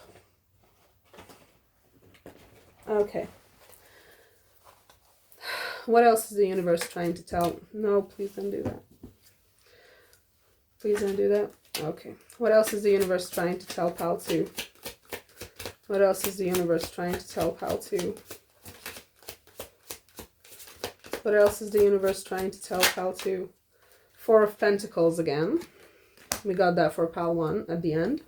Okay. What else is the universe trying to tell? No, please don't do that. Please don't do that. Okay. What else is the universe trying to tell pal 2? What else is the universe trying to tell pal 2? What else is the universe trying to tell pal 2? 4 of Pentacles again. We got that for pal 1 at the end.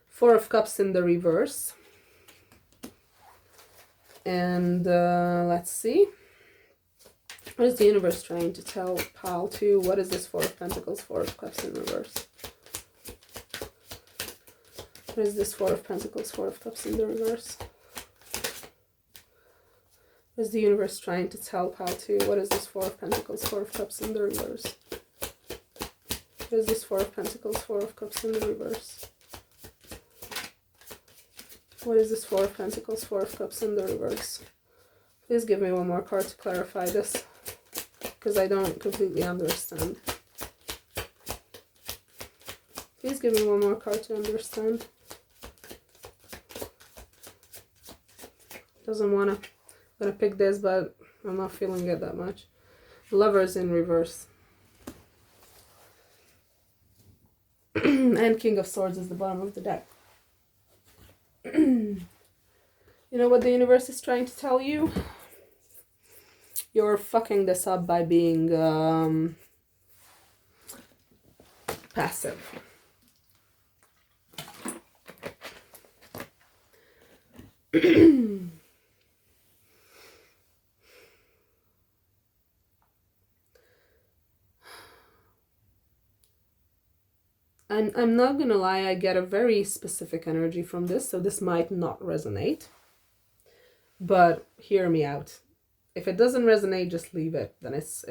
4 of Cups in the reverse. And let's see. What is the universe trying to tell pal 2? What is this 4 of Pentacles, 4 of Cups in reverse? What is this 4 of Pentacles, 4 of Cups in the reverse? What is the universe trying to tell pal 2? What is this 4 of Pentacles, 4 of Cups in the reverse? What is this 4 of Pentacles, 4 of Cups in the reverse? What is this 4 of Pentacles, 4 of Cups in the reverse? Please give me one more card to clarify this, because I don't completely understand. Please give me one more card to understand. Doesn't wanna. I'm gonna pick this, but I'm not feeling it that much. Lovers in reverse. And King of Swords is the bottom of the deck. You know what the universe is trying to tell you? You're fucking this up by being passive. I'm not gonna lie, I get a very specific energy from this, so this might not resonate. But hear me out. If it doesn't resonate, just leave it. Then it's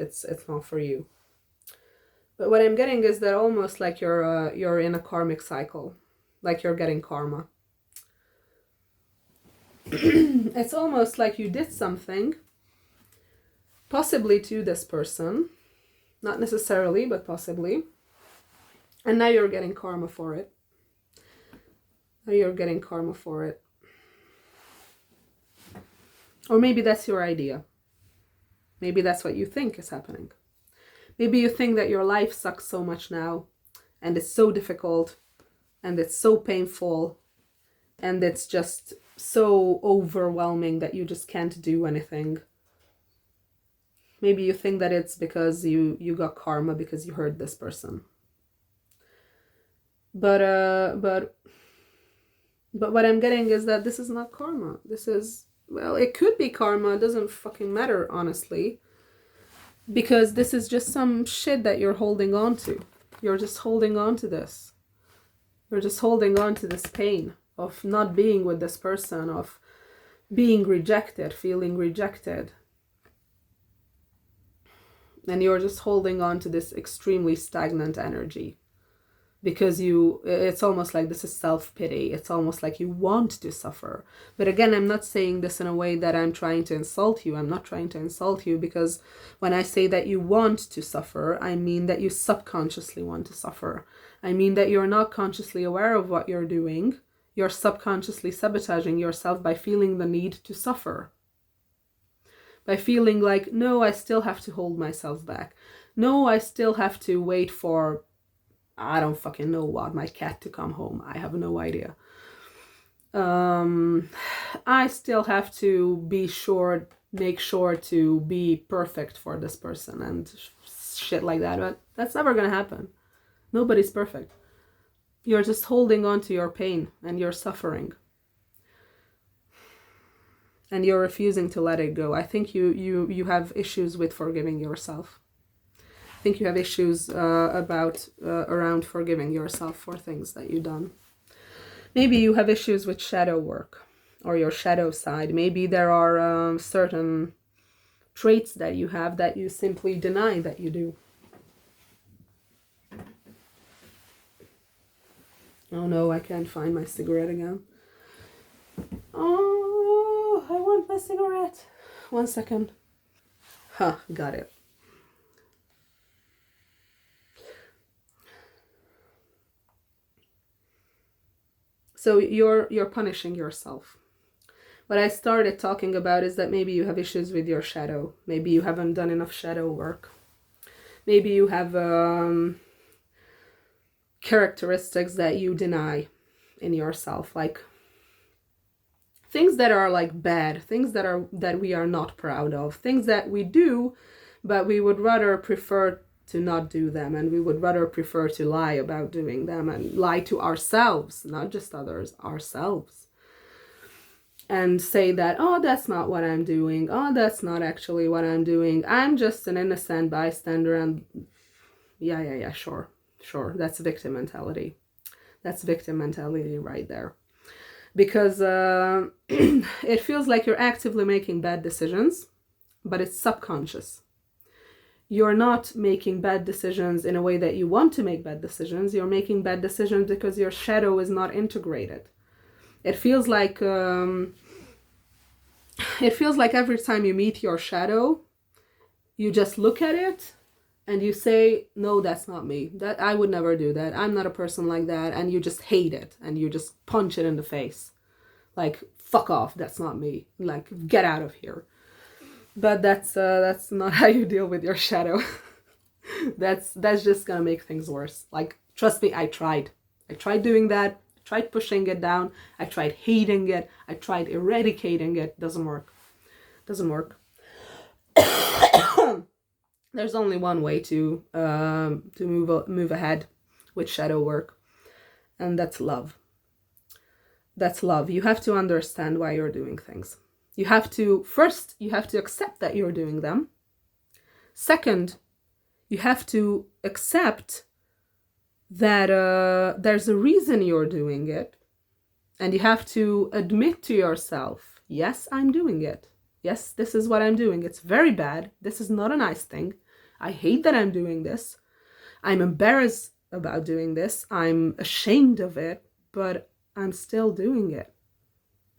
not for you. But what I'm getting is that almost like you're in a karmic cycle, like you're getting karma. It's almost like you did something, possibly to this person, not necessarily, but possibly. And now you're getting karma for it. Now you're getting karma for it. Or maybe that's your idea. Maybe that's what you think is happening. Maybe you think that your life sucks so much now, and it's so difficult, and it's so painful, and it's just so overwhelming that you just can't do anything. Maybe you think that it's because you got karma because you hurt this person. But what I'm getting is that this is not karma. This is, well, it could be karma. It doesn't fucking matter, honestly. Because this is just some shit that you're holding on to. You're just holding on to this. You're just holding on to this pain of not being with this person, of being rejected, feeling rejected. And you're just holding on to this extremely stagnant energy. Because it's almost like this is self-pity. It's almost like you want to suffer. But again, I'm not saying this in a way that I'm trying to insult you. I'm not trying to insult you, because when I say that you want to suffer, I mean that you subconsciously want to suffer. I mean that you're not consciously aware of what you're doing. You're subconsciously sabotaging yourself by feeling the need to suffer. By feeling like, no, I still have to hold myself back. No, I still have to wait for, I don't fucking know what, my cat to come home. I have no idea. I still have to make sure to be perfect for this person and shit like that. But that's never gonna happen. Nobody's perfect. You're just holding on to your pain and your suffering. And you're refusing to let it go. I think you have issues with forgiving yourself. I think you have issues around forgiving yourself for things that you've done. Maybe you have issues with shadow work or your shadow side. Maybe there are certain traits that you have that you simply deny that you do. Oh no, I can't find my cigarette again. Oh, I want my cigarette. 1 second. Huh, got it. So you're punishing yourself. What I started talking about is that maybe you have issues with your shadow. Maybe you haven't done enough shadow work. Maybe you have characteristics that you deny in yourself, like things that are like bad, things that we are not proud of, things that we do, but we would rather prefer to not do them, and we would rather prefer to lie about doing them and lie to ourselves, not just others, ourselves, and say that, oh, that's not what I'm doing, oh, that's not actually what I'm doing, I'm just an innocent bystander. And yeah, sure, that's victim mentality. That's victim mentality right there. Because it feels like you're actively making bad decisions, but it's subconscious. You're not making bad decisions in a way that you want to make bad decisions. You're making bad decisions because your shadow is not integrated. It feels like every time you meet your shadow, you just look at it and you say, no, that's not me. That I would never do that. I'm not a person like that. And you just hate it and you just punch it in the face. Like, fuck off, that's not me. Like, get out of here. But that's not how you deal with your shadow. that's just gonna make things worse. Like, trust me, I tried doing that. tried pushing it down. I tried hating it. I tried eradicating it. Doesn't work. Doesn't work. There's only one way to move ahead with shadow work, and that's love. That's love. You have to understand why you're doing things. You have to accept that you're doing them. Second, you have to accept that there's a reason you're doing it, and you have to admit to yourself, yes, I'm doing it. Yes, this is what I'm doing. It's very bad. This is not a nice thing. I hate that I'm doing this. I'm embarrassed about doing this. I'm ashamed of it, but I'm still doing it.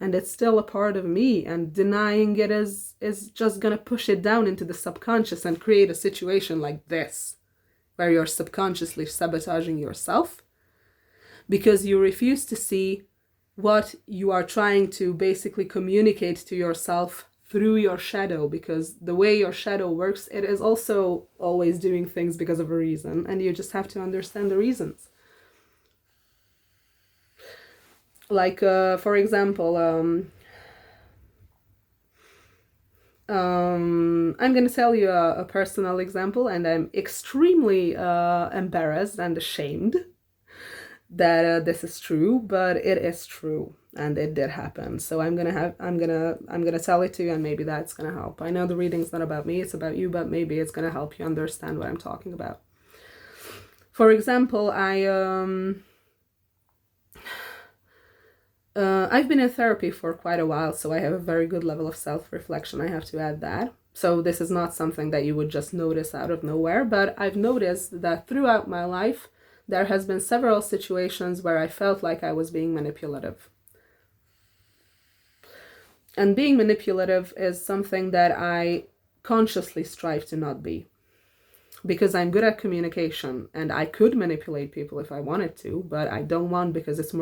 And it's still a part of me, and denying it is just gonna push it down into the subconscious and create a situation like this, where you're subconsciously sabotaging yourself because you refuse to see what you are trying to basically communicate to yourself through your shadow, because the way your shadow works, it is also always doing things because of a reason, and you just have to understand the reasons. Like, for example, I'm going to tell you a personal example, and I'm extremely embarrassed and ashamed that this is true, but it is true, and it did happen. So I'm gonna tell it to you, and maybe that's gonna help. I know the reading's not about me, it's about you, but maybe it's gonna help you understand what I'm talking about. For example, I've been in therapy for quite a while, so I have a very good level of self-reflection. I have to add that. So this is not something that you would just notice out of nowhere, but I've noticed that throughout my life, there has been several situations where I felt like I was being manipulative. And being manipulative is something that I consciously strive to not be, because I'm good at communication and I could manipulate people if I wanted to, but I don't want, because it's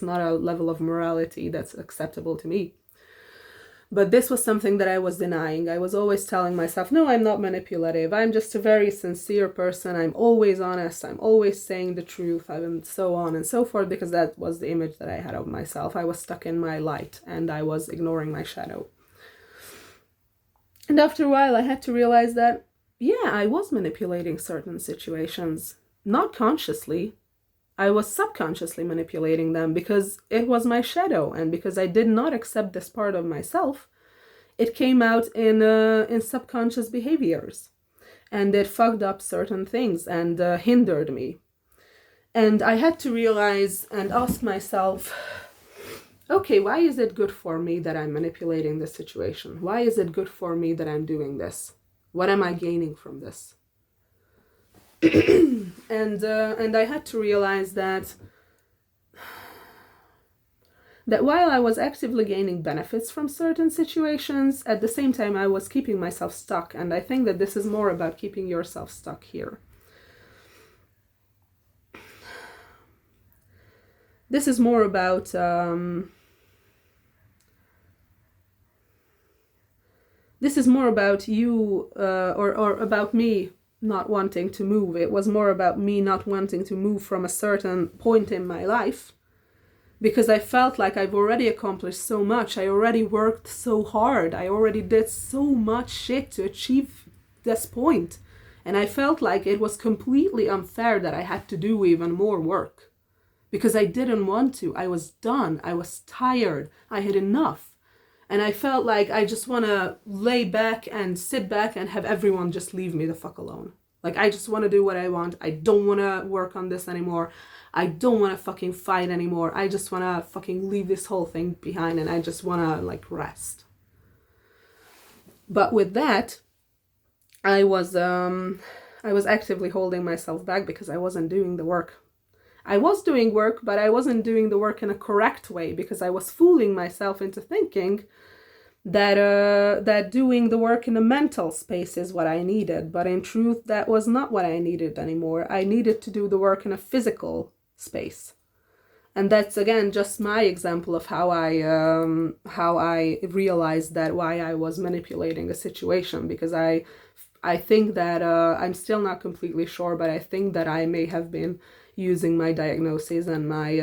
not a level of morality that's acceptable to me. But this was something that I was denying. I was always telling myself, no, I'm not manipulative. I'm just a very sincere person. I'm always honest. I'm always saying the truth, and so on and so forth, because that was the image that I had of myself. I was stuck in my light and I was ignoring my shadow. And after a while, I had to realize that, yeah, I was manipulating certain situations, not consciously. I was subconsciously manipulating them because it was my shadow, and because I did not accept this part of myself, it came out in subconscious behaviors, and it fucked up certain things and hindered me. And I had to realize and ask myself, okay, why is it good for me that I'm manipulating this situation? Why is it good for me that I'm doing this? What am I gaining from this? And I had to realize that while I was actively gaining benefits from certain situations, at the same time I was keeping myself stuck. And I think that this is more about keeping yourself stuck here. This is more about you or about me not wanting to move. It was more about me not wanting to move from a certain point in my life, because I felt like I've already accomplished so much. I already worked so hard. I already did so much shit to achieve this point. And I felt like it was completely unfair that I had to do even more work, because I didn't want to. I was done. I was tired. I had enough. And I felt like I just want to lay back and sit back and have everyone just leave me the fuck alone. Like, I just want to do what I want. I don't want to work on this anymore. I don't want to fucking fight anymore. I just want to fucking leave this whole thing behind, and I just want to, like, rest. But with that, I was actively holding myself back because I wasn't doing the work. I was doing work, but I wasn't doing the work in a correct way, because I was fooling myself into thinking that doing the work in a mental space is what I needed. But in truth, that was not what I needed anymore. I needed to do the work in a physical space. And that's, again, just my example of how I realized that why I was manipulating a situation, because I think that I'm still not completely sure, but I think that I may have been using my diagnoses and my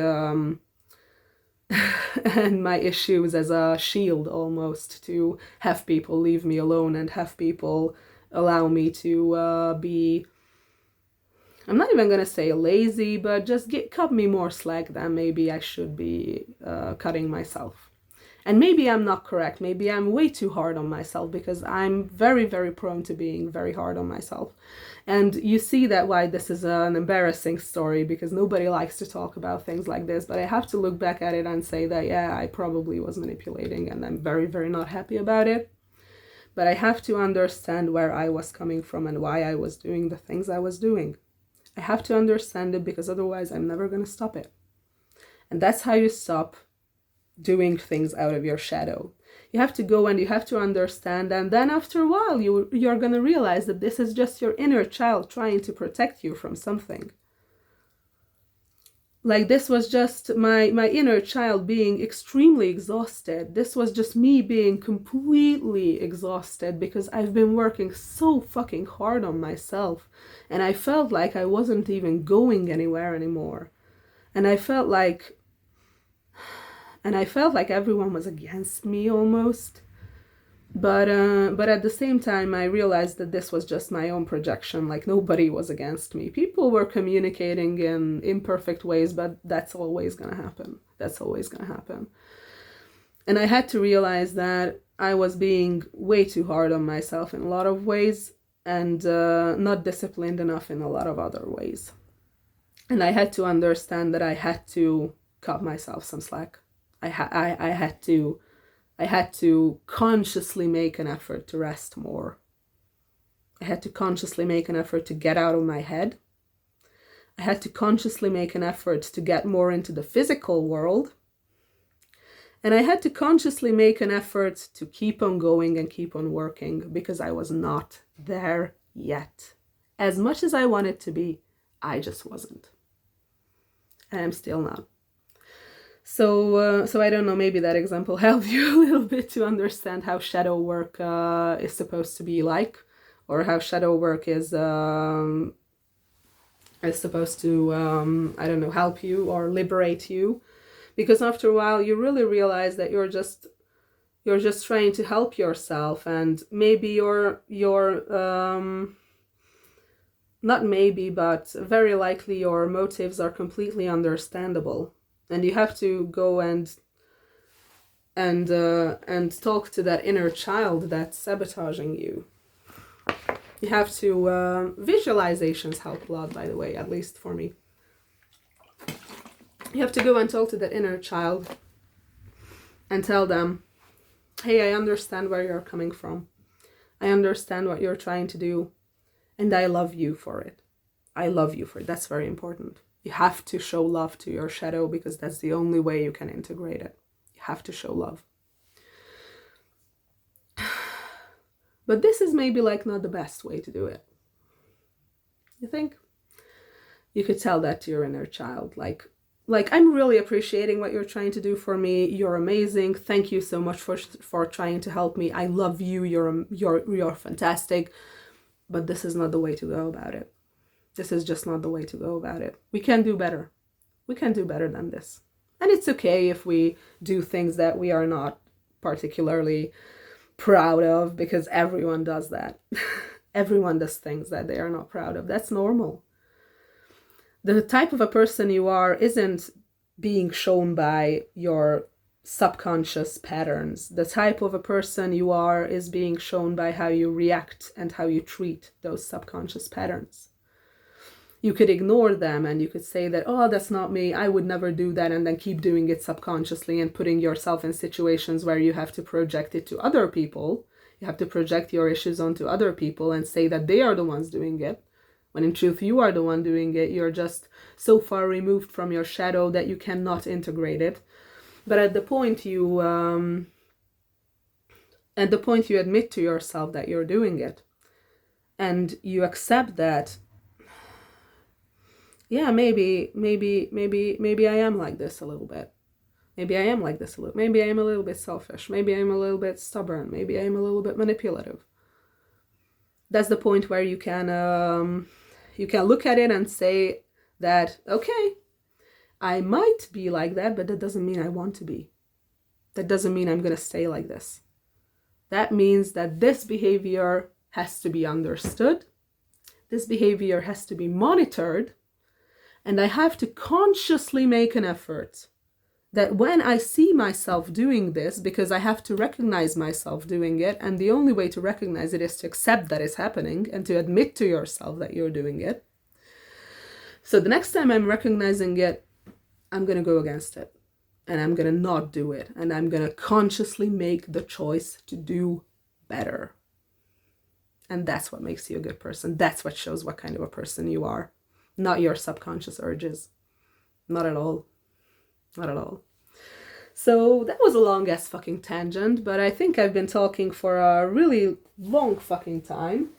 and my issues as a shield almost, to have people leave me alone and have people allow me to be, I'm not even gonna say lazy, but just cut me more slack than maybe I should be cutting myself. And maybe I'm not correct. Maybe I'm way too hard on myself, because I'm very, very prone to being very hard on myself. And you see that why this is an embarrassing story, because nobody likes to talk about things like this. But I have to look back at it and say that, yeah, I probably was manipulating, and I'm very, very not happy about it. But I have to understand where I was coming from and why I was doing the things I was doing. I have to understand it, because otherwise I'm never going to stop it. And that's how you stop doing things out of your shadow. You have to go and you have to understand, and then after a while you're going to realize that this is just your inner child trying to protect you from something. Like, this was just my inner child being extremely exhausted. This was just me being completely exhausted, because I've been working so fucking hard on myself, and I felt like I wasn't even going anywhere anymore. And I felt like everyone was against me almost. But at the same time, I realized that this was just my own projection. Like, nobody was against me. People were communicating in imperfect ways, but that's always going to happen. That's always going to happen. And I had to realize that I was being way too hard on myself in a lot of ways, and not disciplined enough in a lot of other ways. And I had to understand that I had to cut myself some slack. I had to consciously make an effort to rest more. I had to consciously make an effort to get out of my head. I had to consciously make an effort to get more into the physical world. And I had to consciously make an effort to keep on going and keep on working, because I was not there yet. As much as I wanted to be, I just wasn't. And I'm still not. So I don't know, maybe that example helped you a little bit to understand how shadow work is supposed to be like, or how shadow work is supposed to, I don't know, help you or liberate you. Because after a while, you really realize that you're just trying to help yourself, and maybe your not maybe, but very likely your motives are completely understandable. And you have to go and talk to that inner child that's sabotaging you. You have to, visualizations help a lot, by the way, at least for me. You have to go and talk to that inner child and tell them, hey, I understand where you're coming from. I understand what you're trying to do, and I love you for it. I love you for it. That's very important. You have to show love to your shadow, because that's the only way you can integrate it. You have to show love. But this is maybe like not the best way to do it. You think? You could tell that to your inner child. Like I'm really appreciating what you're trying to do for me. You're amazing. Thank you so much for trying to help me. I love you. You're fantastic. But this is not the way to go about it. This is just not the way to go about it. We can do better. We can do better than this. And it's okay if we do things that we are not particularly proud of, because everyone does that. Everyone does things that they are not proud of. That's normal. The type of a person you are isn't being shown by your subconscious patterns. The type of a person you are is being shown by how you react and how you treat those subconscious patterns. You could ignore them and you could say that, oh, that's not me, I would never do that, and then keep doing it subconsciously and putting yourself in situations where you have to project it to other people. You have to project your issues onto other people and say that they are the ones doing it, when in truth you are the one doing it. You're just so far removed from your shadow that you cannot integrate it. But at the point you admit to yourself that you're doing it, and you accept that, yeah, maybe I am like this a little bit. Maybe I am like this a little. Maybe I am a little bit selfish. Maybe I'm a little bit stubborn. Maybe I am a little bit manipulative. That's the point where you can look at it and say, that, okay, I might be like that, but that doesn't mean I want to be. That doesn't mean I'm going to stay like this. That means that this behavior has to be understood. This behavior has to be monitored. And I have to consciously make an effort that when I see myself doing this, because I have to recognize myself doing it, and the only way to recognize it is to accept that it's happening and to admit to yourself that you're doing it. So the next time I'm recognizing it, I'm going to go against it. And I'm going to not do it. And I'm going to consciously make the choice to do better. And that's what makes you a good person. That's what shows what kind of a person you are. Not your subconscious urges. Not at all. Not at all. So that was a long ass fucking tangent, but I think I've been talking for a really long fucking time.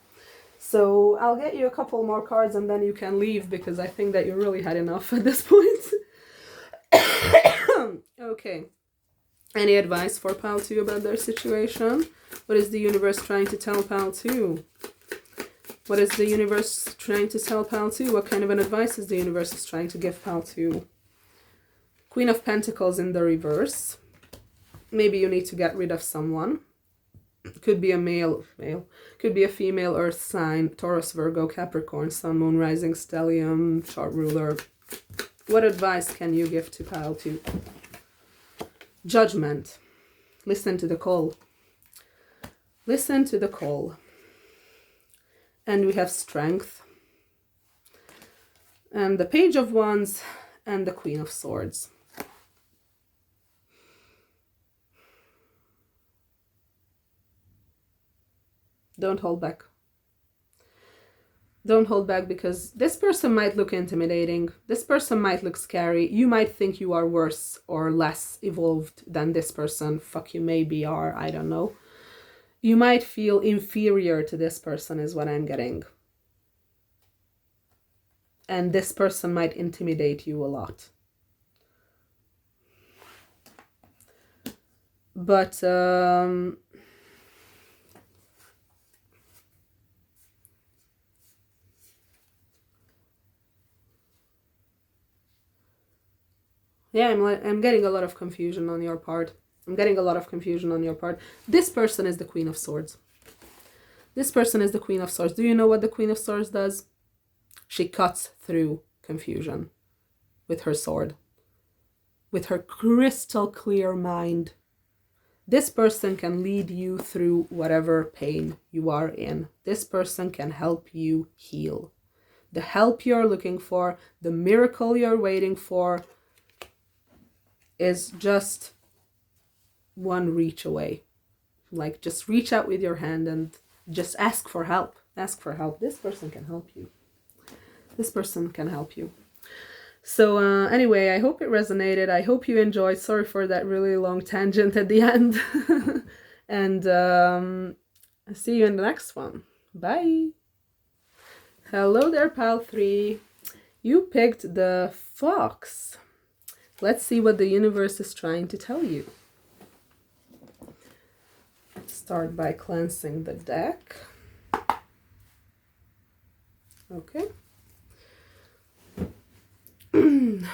So I'll get you a couple more cards and then you can leave, because I think that you really had enough at this point. Okay. Any advice for Pile 2 about their situation? What is the universe trying to tell Pile 2? What is the universe trying to tell Pile 2? What kind of an advice is the universe trying to give Pile 2? Queen of Pentacles in the reverse. Maybe you need to get rid of someone. Could be a male. Could be a female earth sign. Taurus, Virgo, Capricorn, Sun, Moon, Rising, Stellium, chart ruler. What advice can you give to Pile 2? Judgment. Listen to the call. Listen to the call. And we have Strength. And the Page of Wands and the Queen of Swords. Don't hold back. Don't hold back, because this person might look intimidating. This person might look scary. You might think you are worse or less evolved than this person. Fuck, you maybe are. I don't know. You might feel inferior to this person is what I'm getting. And this person might intimidate you a lot. But yeah, I'm getting a lot of confusion on your part. I'm getting a lot of confusion on your part. This person is the Queen of Swords. This person is the Queen of Swords. Do you know what the Queen of Swords does? She cuts through confusion with her sword. With her crystal clear mind. This person can lead you through whatever pain you are in. This person can help you heal. The help you're looking for, the miracle you're waiting for, is just one reach away. Like, just reach out with your hand and just ask for help. Ask for help. This person can help you. This person can help you. So anyway, I hope it resonated. I hope you enjoyed. Sorry for that really long tangent at the end. And I'll see you in the next one. Bye. Hello there, Pile 3. You picked the Fox. Let's see what the universe is trying to tell you. Start by cleansing the deck. Okay.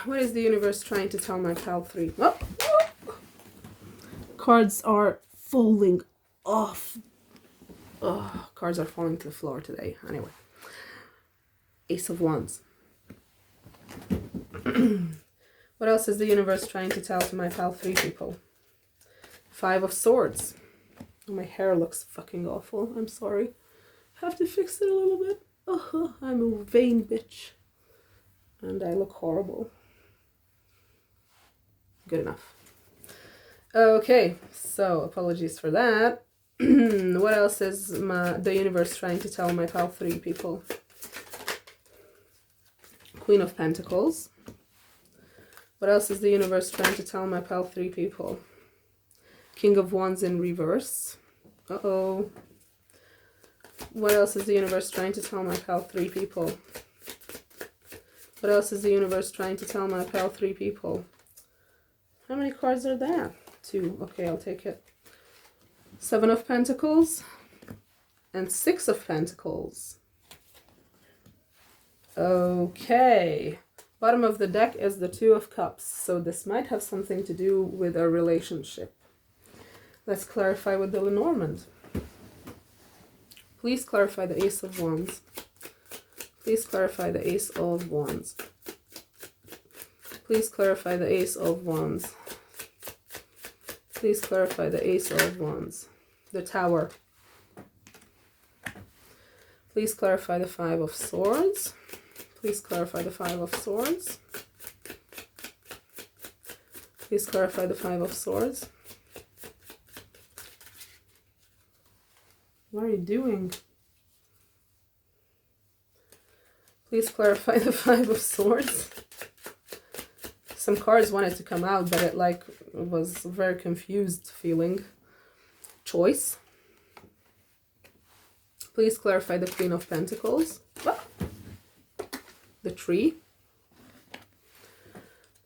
What is the universe trying to tell my Pile 3? Oh. Cards are falling off. Oh, cards are falling to the floor today. Anyway. Ace of Wands. What else is the universe trying to tell to my Pile 3 people? Five of Swords. Oh, my hair looks fucking awful. I'm sorry. Have to fix it a little bit. Oh, I'm a vain bitch. And I look horrible. Good enough. Okay, so apologies for that. What else is the universe trying to tell my Pile 3 people? Queen of Pentacles. What else is the universe trying to tell my Pile 3 people? King of Wands in reverse. Uh-oh. What else is the universe trying to tell my Pile 3 people? What else is the universe trying to tell my Pile 3 people? How many cards are there? 2. Okay, I'll take it. 7 of Pentacles and 6 of Pentacles. Okay. Bottom of the deck is the Two of Cups, so this might have something to do with a relationship. Let's clarify with the Lenormand. Please clarify the Ace of Wands. Please clarify the Ace of Wands. Please clarify the Ace of Wands. Please clarify the Ace of Wands. The Tower. Please clarify the Five of Swords. Please clarify the Five of Swords. Please clarify the Five of Swords. What are you doing? Please clarify the Five of Swords. Some cards wanted to come out, but it was a very confused feeling. Choice. Please clarify the Queen of Pentacles. Ah. The Tree.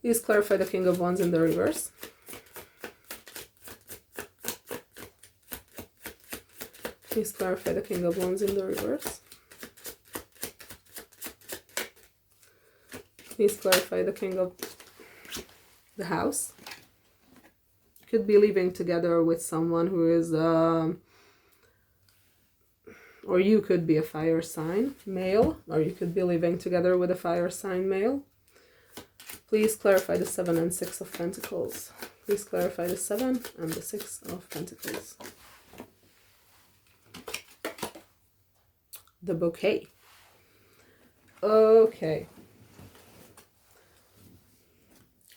Please clarify the King of Wands in the reverse. Please clarify the King of Wands in the reverse. Please clarify the King of the House. Could be living together with someone who is, or you could be a fire sign male, or you could be living together with a fire sign male. Please clarify the Seven and Six of Pentacles. Please clarify the Seven and the Six of Pentacles. The Bouquet. Okay.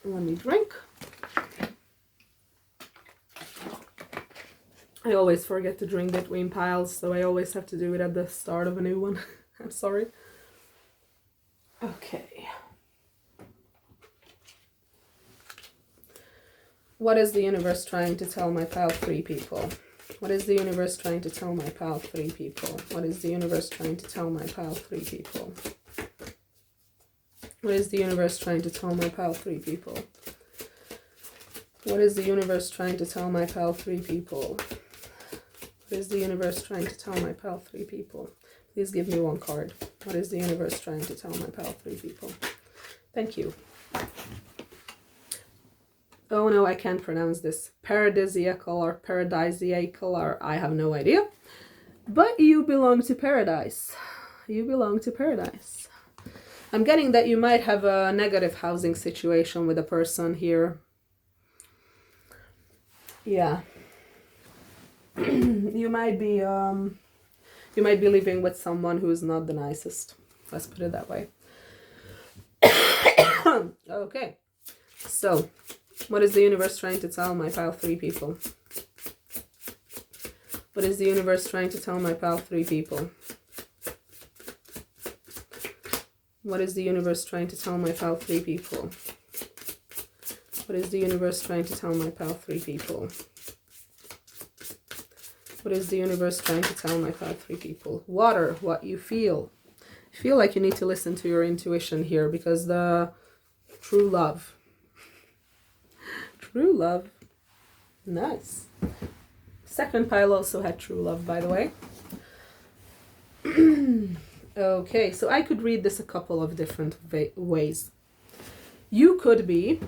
Let me drink. I always forget to drink between piles, so I always have to do it at the start of a new one. I'm sorry. Okay. What is the universe trying to tell my pile 3 people? What is the universe trying to tell my pile 3 people? What is the universe trying to tell my pile 3 people? What is the universe trying to tell my pile 3 people? What is the universe trying to tell my pile 3 people? What is the universe trying to tell my pile 3 people? Please give me one card. What is the universe trying to tell my pile 3 people? Thank you. Oh no, I can't pronounce this. Paradisiacal or paradisiacal, or I have no idea. But you belong to paradise. You belong to paradise. I'm getting that you might have a negative housing situation with a person here. Yeah. You might be living with someone who's not the nicest. Let's put it that way. Okay. So, what is the universe trying to tell my pile 3 people? What is the universe trying to tell my pile 3 people? What is the universe trying to tell my pile 3 people? What is the universe trying to tell my pile 3 people? What is the universe trying to tell my pile 3 people? Water, what you feel. I feel like you need to listen to your intuition here, because the true love. True love. Nice. Second pile also had true love, by the way. Okay, so I could read this a couple of different ways. You could be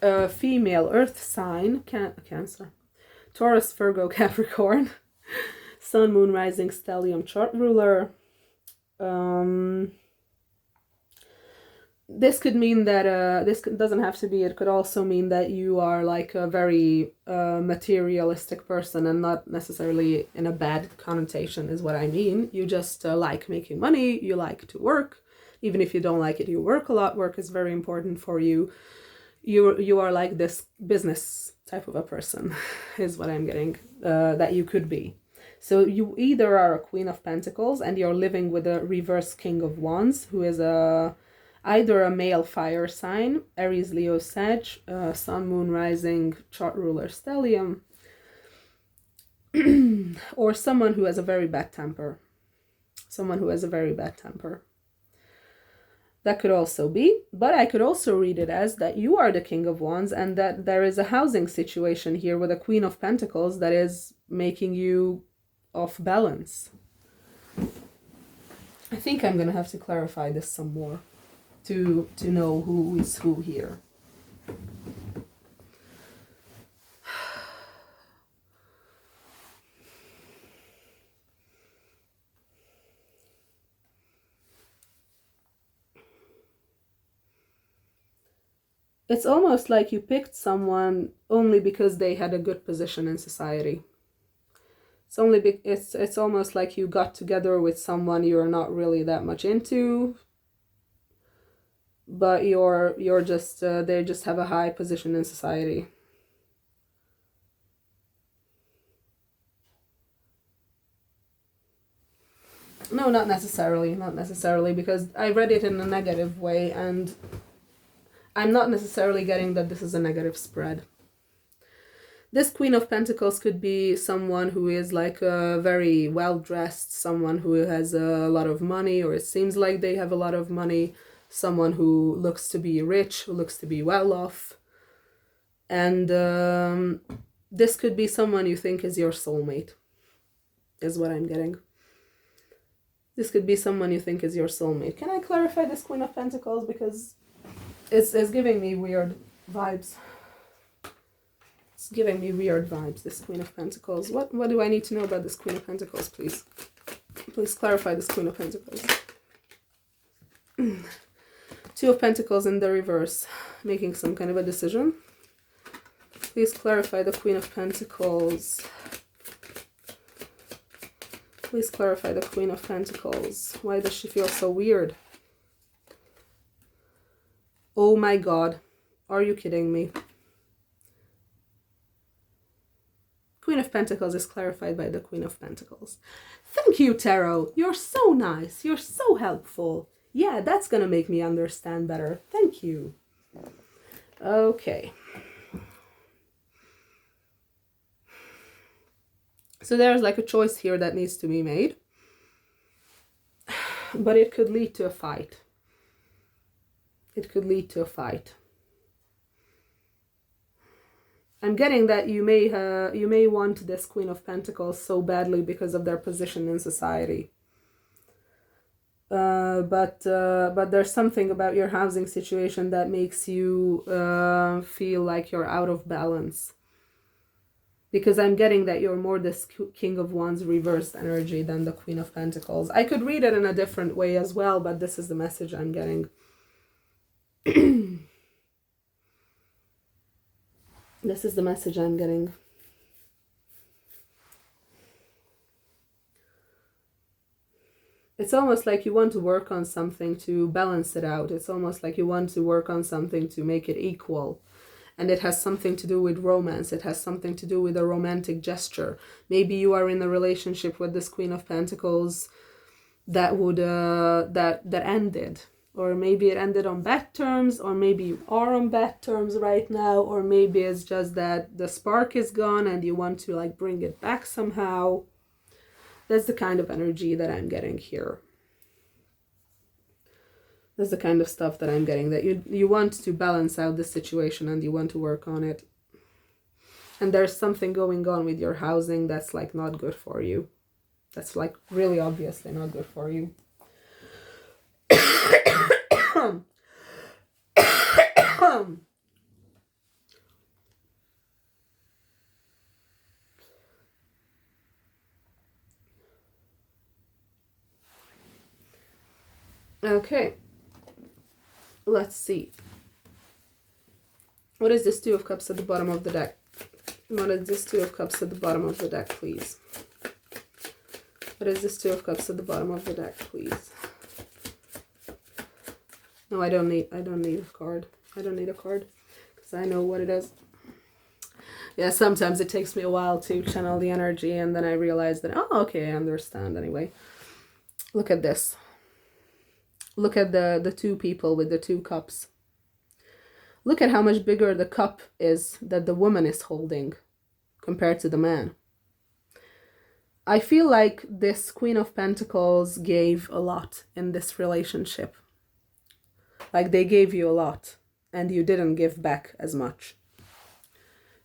a female earth sign, Cancer, Taurus, Virgo, Capricorn, Sun, Moon, Rising, Stellium, chart ruler. This could mean that, doesn't have to be, it could also mean that you are like a very materialistic person, and not necessarily in a bad connotation is what I mean. You just like making money, you like to work. Even if you don't like it, you work a lot. Work is very important for you. You are like this business type of a person, is what I'm getting, that you could be. So you either are a Queen of Pentacles and you're living with a reverse King of Wands, who is either a male fire sign, Aries, Leo, Sag, Sun, Moon, Rising, chart ruler, Stellium, or someone who has a very bad temper. Someone who has a very bad temper. That could also be, but I could also read it as that you are the King of Wands, and that there is a housing situation here with a Queen of Pentacles that is making you off balance. I think I'm gonna have to clarify this some more. to know who is who here. It's almost like you picked someone only because they had a good position in society. It's almost like you got together with someone you're not really that much into, but you're just they just have a high position in society. No, not necessarily, because I read it in a negative way, and I'm not necessarily getting that this is a negative spread. This Queen of Pentacles could be someone who is like a very well-dressed, someone who has a lot of money, or it seems like they have a lot of money, someone who looks to be rich, who looks to be well off. And this could be someone you think is your soulmate, is what I'm getting. This could be someone you think is your soulmate. Can I clarify this Queen of Pentacles? Because it's giving me weird vibes. It's giving me weird vibes, this Queen of Pentacles. What do I need to know about this Queen of Pentacles, please? Please clarify this Queen of Pentacles. Two of Pentacles in the reverse, making some kind of a decision. Please clarify the Queen of Pentacles. Please clarify the Queen of Pentacles. Why does she feel so weird? Oh my God. Are you kidding me? Queen of Pentacles is clarified by the Queen of Pentacles. Thank you, Tarot. You're so nice. You're so helpful. Yeah, that's gonna make me understand better. Thank you. Okay. So there's like a choice here that needs to be made. But it could lead to a fight. It could lead to a fight. I'm getting that you may want this Queen of Pentacles so badly because of their position in society. But there's something about your housing situation that makes you feel like you're out of balance. Because I'm getting that you're more this King of Wands reversed energy than the Queen of Pentacles. I could read it in a different way as well, but this is the message I'm getting. This is the message I'm getting. It's almost like you want to work on something to balance it out. It's almost like you want to work on something to make it equal. And it has something to do with romance. It has something to do with a romantic gesture. Maybe you are in a relationship with this Queen of Pentacles that would that ended. Or maybe it ended on bad terms, or maybe you are on bad terms right now, or maybe it's just that the spark is gone and you want to like bring it back somehow. That's the kind of energy that I'm getting here. That's the kind of stuff that I'm getting, that you want to balance out the situation and you want to work on it. And there's something going on with your housing that's like not good for you. That's like really obviously not good for you. Okay. Let's see. What is this Two of Cups at the bottom of the deck? What is this Two of Cups at the bottom of the deck, please? What is this Two of Cups at the bottom of the deck, please? No, I don't need a card. I don't need a card because I know what it is. Yeah, sometimes it takes me a while to channel the energy and then I realize that, oh, okay, I understand anyway. Look at this. Look at the two people with the two cups. Look at how much bigger the cup is that the woman is holding compared to the man. I feel like this Queen of Pentacles gave a lot in this relationship. Like they gave you a lot and you didn't give back as much.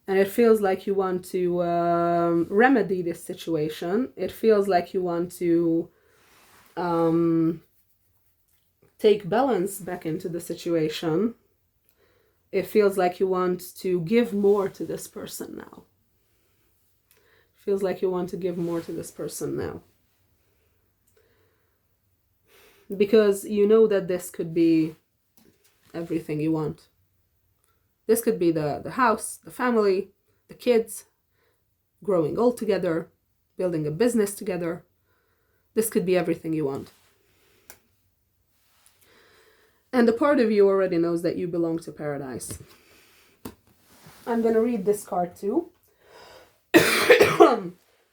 And it feels like you want to remedy this situation. It feels like you want to take balance back into the situation, it feels like you want to give more to this person now. Feels like you want to give more to this person now. Because you know that this could be everything you want. This could be the house, the family, the kids, growing old together, building a business together. This could be everything you want. And a part of you already knows that you belong to paradise. I'm going to read this card too.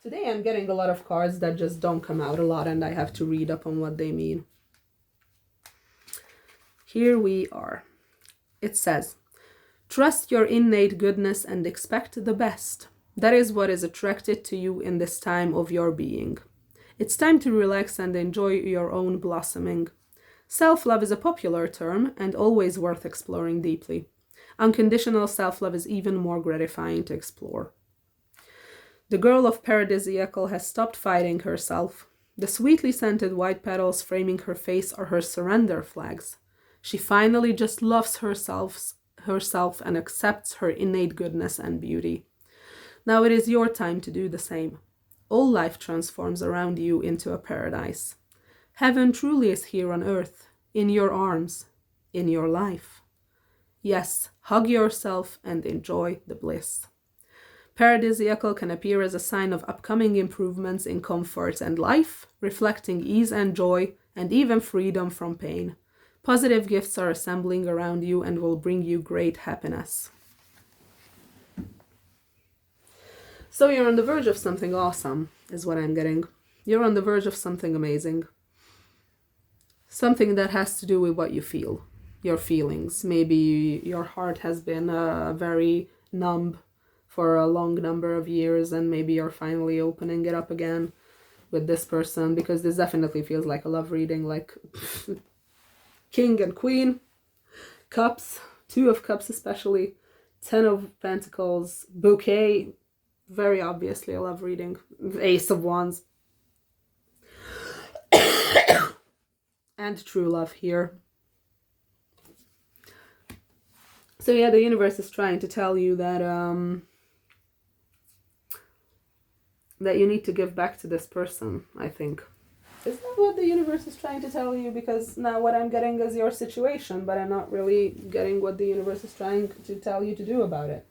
Today I'm getting a lot of cards that just don't come out a lot, and I have to read up on what they mean. Here we are. It says, trust your innate goodness and expect the best. That is what is attracted to you in this time of your being. It's time to relax and enjoy your own blossoming. Self-love is a popular term and always worth exploring deeply. Unconditional self-love is even more gratifying to explore. The girl of Paradisiacal has stopped fighting herself. The sweetly scented white petals framing her face are her surrender flags. She finally just loves herself and accepts her innate goodness and beauty. Now it is your time to do the same. All life transforms around you into a paradise. Heaven truly is here on earth, in your arms, in your life. Yes, hug yourself and enjoy the bliss. Paradisiacal can appear as a sign of upcoming improvements in comfort and life, reflecting ease and joy, and even freedom from pain. Positive gifts are assembling around you and will bring you great happiness. So you're on the verge of something awesome, is what I'm getting. You're on the verge of something amazing. Something that has to do with what you feel, your feelings. Maybe your heart has been very numb for a long number of years, and maybe you're finally opening it up again with this person, because this definitely feels like a love reading, like King and Queen, Cups, Two of Cups especially, Ten of Pentacles, Bouquet, very obviously a love reading, Ace of Wands, and true love here. So yeah, the universe is trying to tell you that that you need to give back to this person, I think. Is that what the universe is trying to tell you? Because now what I'm getting is your situation, but I'm not really getting what the universe is trying to tell you to do about it.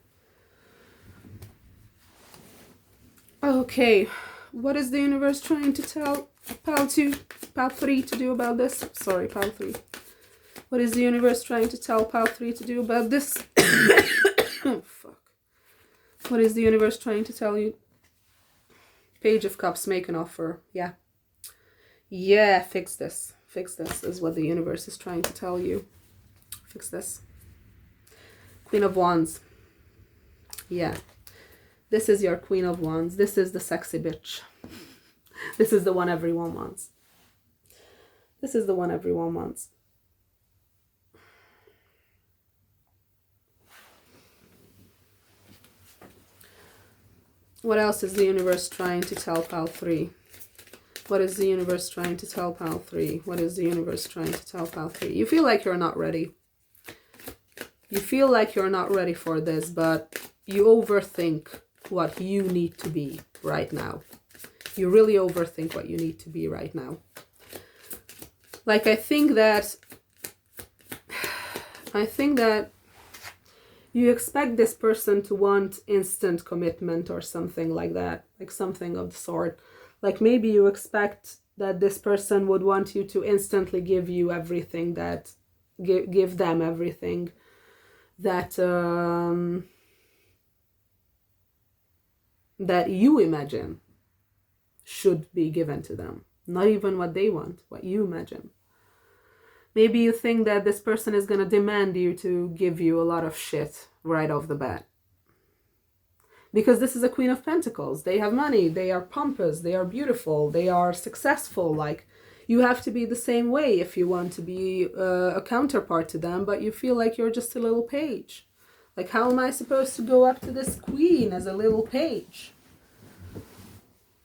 Okay, what is the universe trying to tell Pal 3 to do about this? Sorry, Pal 3. What is the universe trying to tell Pal 3 to do about this? Oh, fuck. What is the universe trying to tell you? Page of Cups, make an offer. Yeah. Yeah, fix this. Fix this is what the universe is trying to tell you. Fix this. Queen of Wands. Yeah. This is your Queen of Wands. This is the sexy bitch. This is the one everyone wants. This is the one everyone wants. What else is the universe trying to tell Pal 3? What is the universe trying to tell Pal 3? What is the universe trying to tell Pal 3? You feel like you're not ready. You feel like you're not ready for this, but you overthink what you need to be right now. You really overthink what you need to be right now. Like, I think that you expect this person to want instant commitment or something like that, like something of the sort. Like maybe you expect that this person would want you to instantly give you everything that, give them everything that, that you imagine should be given to them. Not even what they want, what you imagine. Maybe you think that this person is going to demand you to give you a lot of shit right off the bat. Because this is a Queen of Pentacles. They have money, they are pompous, they are beautiful, they are successful. Like, you have to be the same way if you want to be a counterpart to them, but you feel like you're just a little page. Like, how am I supposed to go up to this queen as a little page?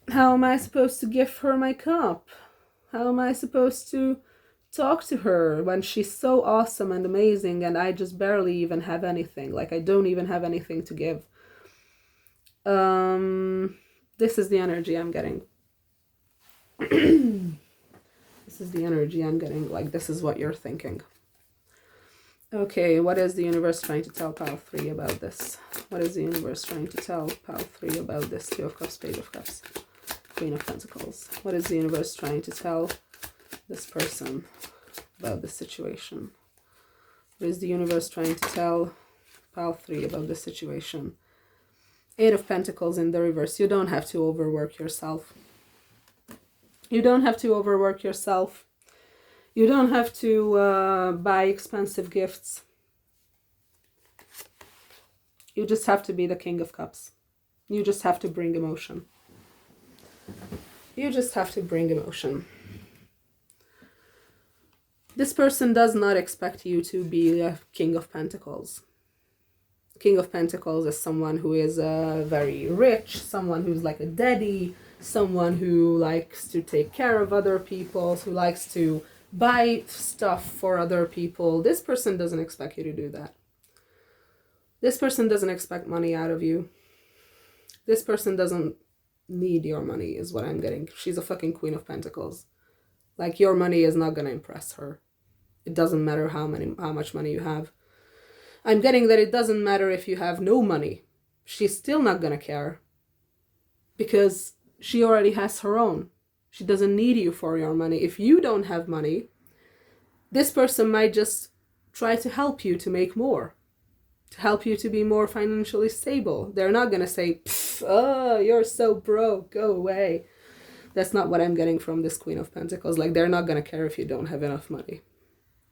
How am I supposed to give her my cup? How am I supposed to Talk to her when she's so awesome and amazing and I just barely even have anything. Like, I don't even have anything to give. This is the energy I'm getting. This is the energy I'm getting. Like, this is what you're thinking. Okay, what is the universe trying to tell pile 3 about this? What is the universe trying to tell pile 3 about this? 2 of Cups, Page of Cups, Queen of Pentacles. What is the universe trying to tell this person about this situation? What is the universe trying to tell pile 3 about this situation? 8 of Pentacles in the reverse. You don't have to overwork yourself. You don't have to overwork yourself. You don't have to buy expensive gifts. You just have to be the King of Cups. You just have to bring emotion. You just have to bring emotion. This person does not expect you to be a King of Pentacles. King of Pentacles is someone who is very rich, someone who's like a daddy, someone who likes to take care of other people, who likes to buy stuff for other people. This person doesn't expect you to do that. This person doesn't expect money out of you. This person doesn't need your money, is what I'm getting. She's a fucking Queen of Pentacles. Like, your money is not gonna impress her. It doesn't matter how much money you have. I'm getting that it doesn't matter if you have no money. She's still not gonna care. Because she already has her own. She doesn't need you for your money. If you don't have money, this person might just try to help you to make more. To help you to be more financially stable. They're not gonna say, oh, you're so broke, go away. That's not what I'm getting from this Queen of Pentacles. Like, they're not gonna care if you don't have enough money.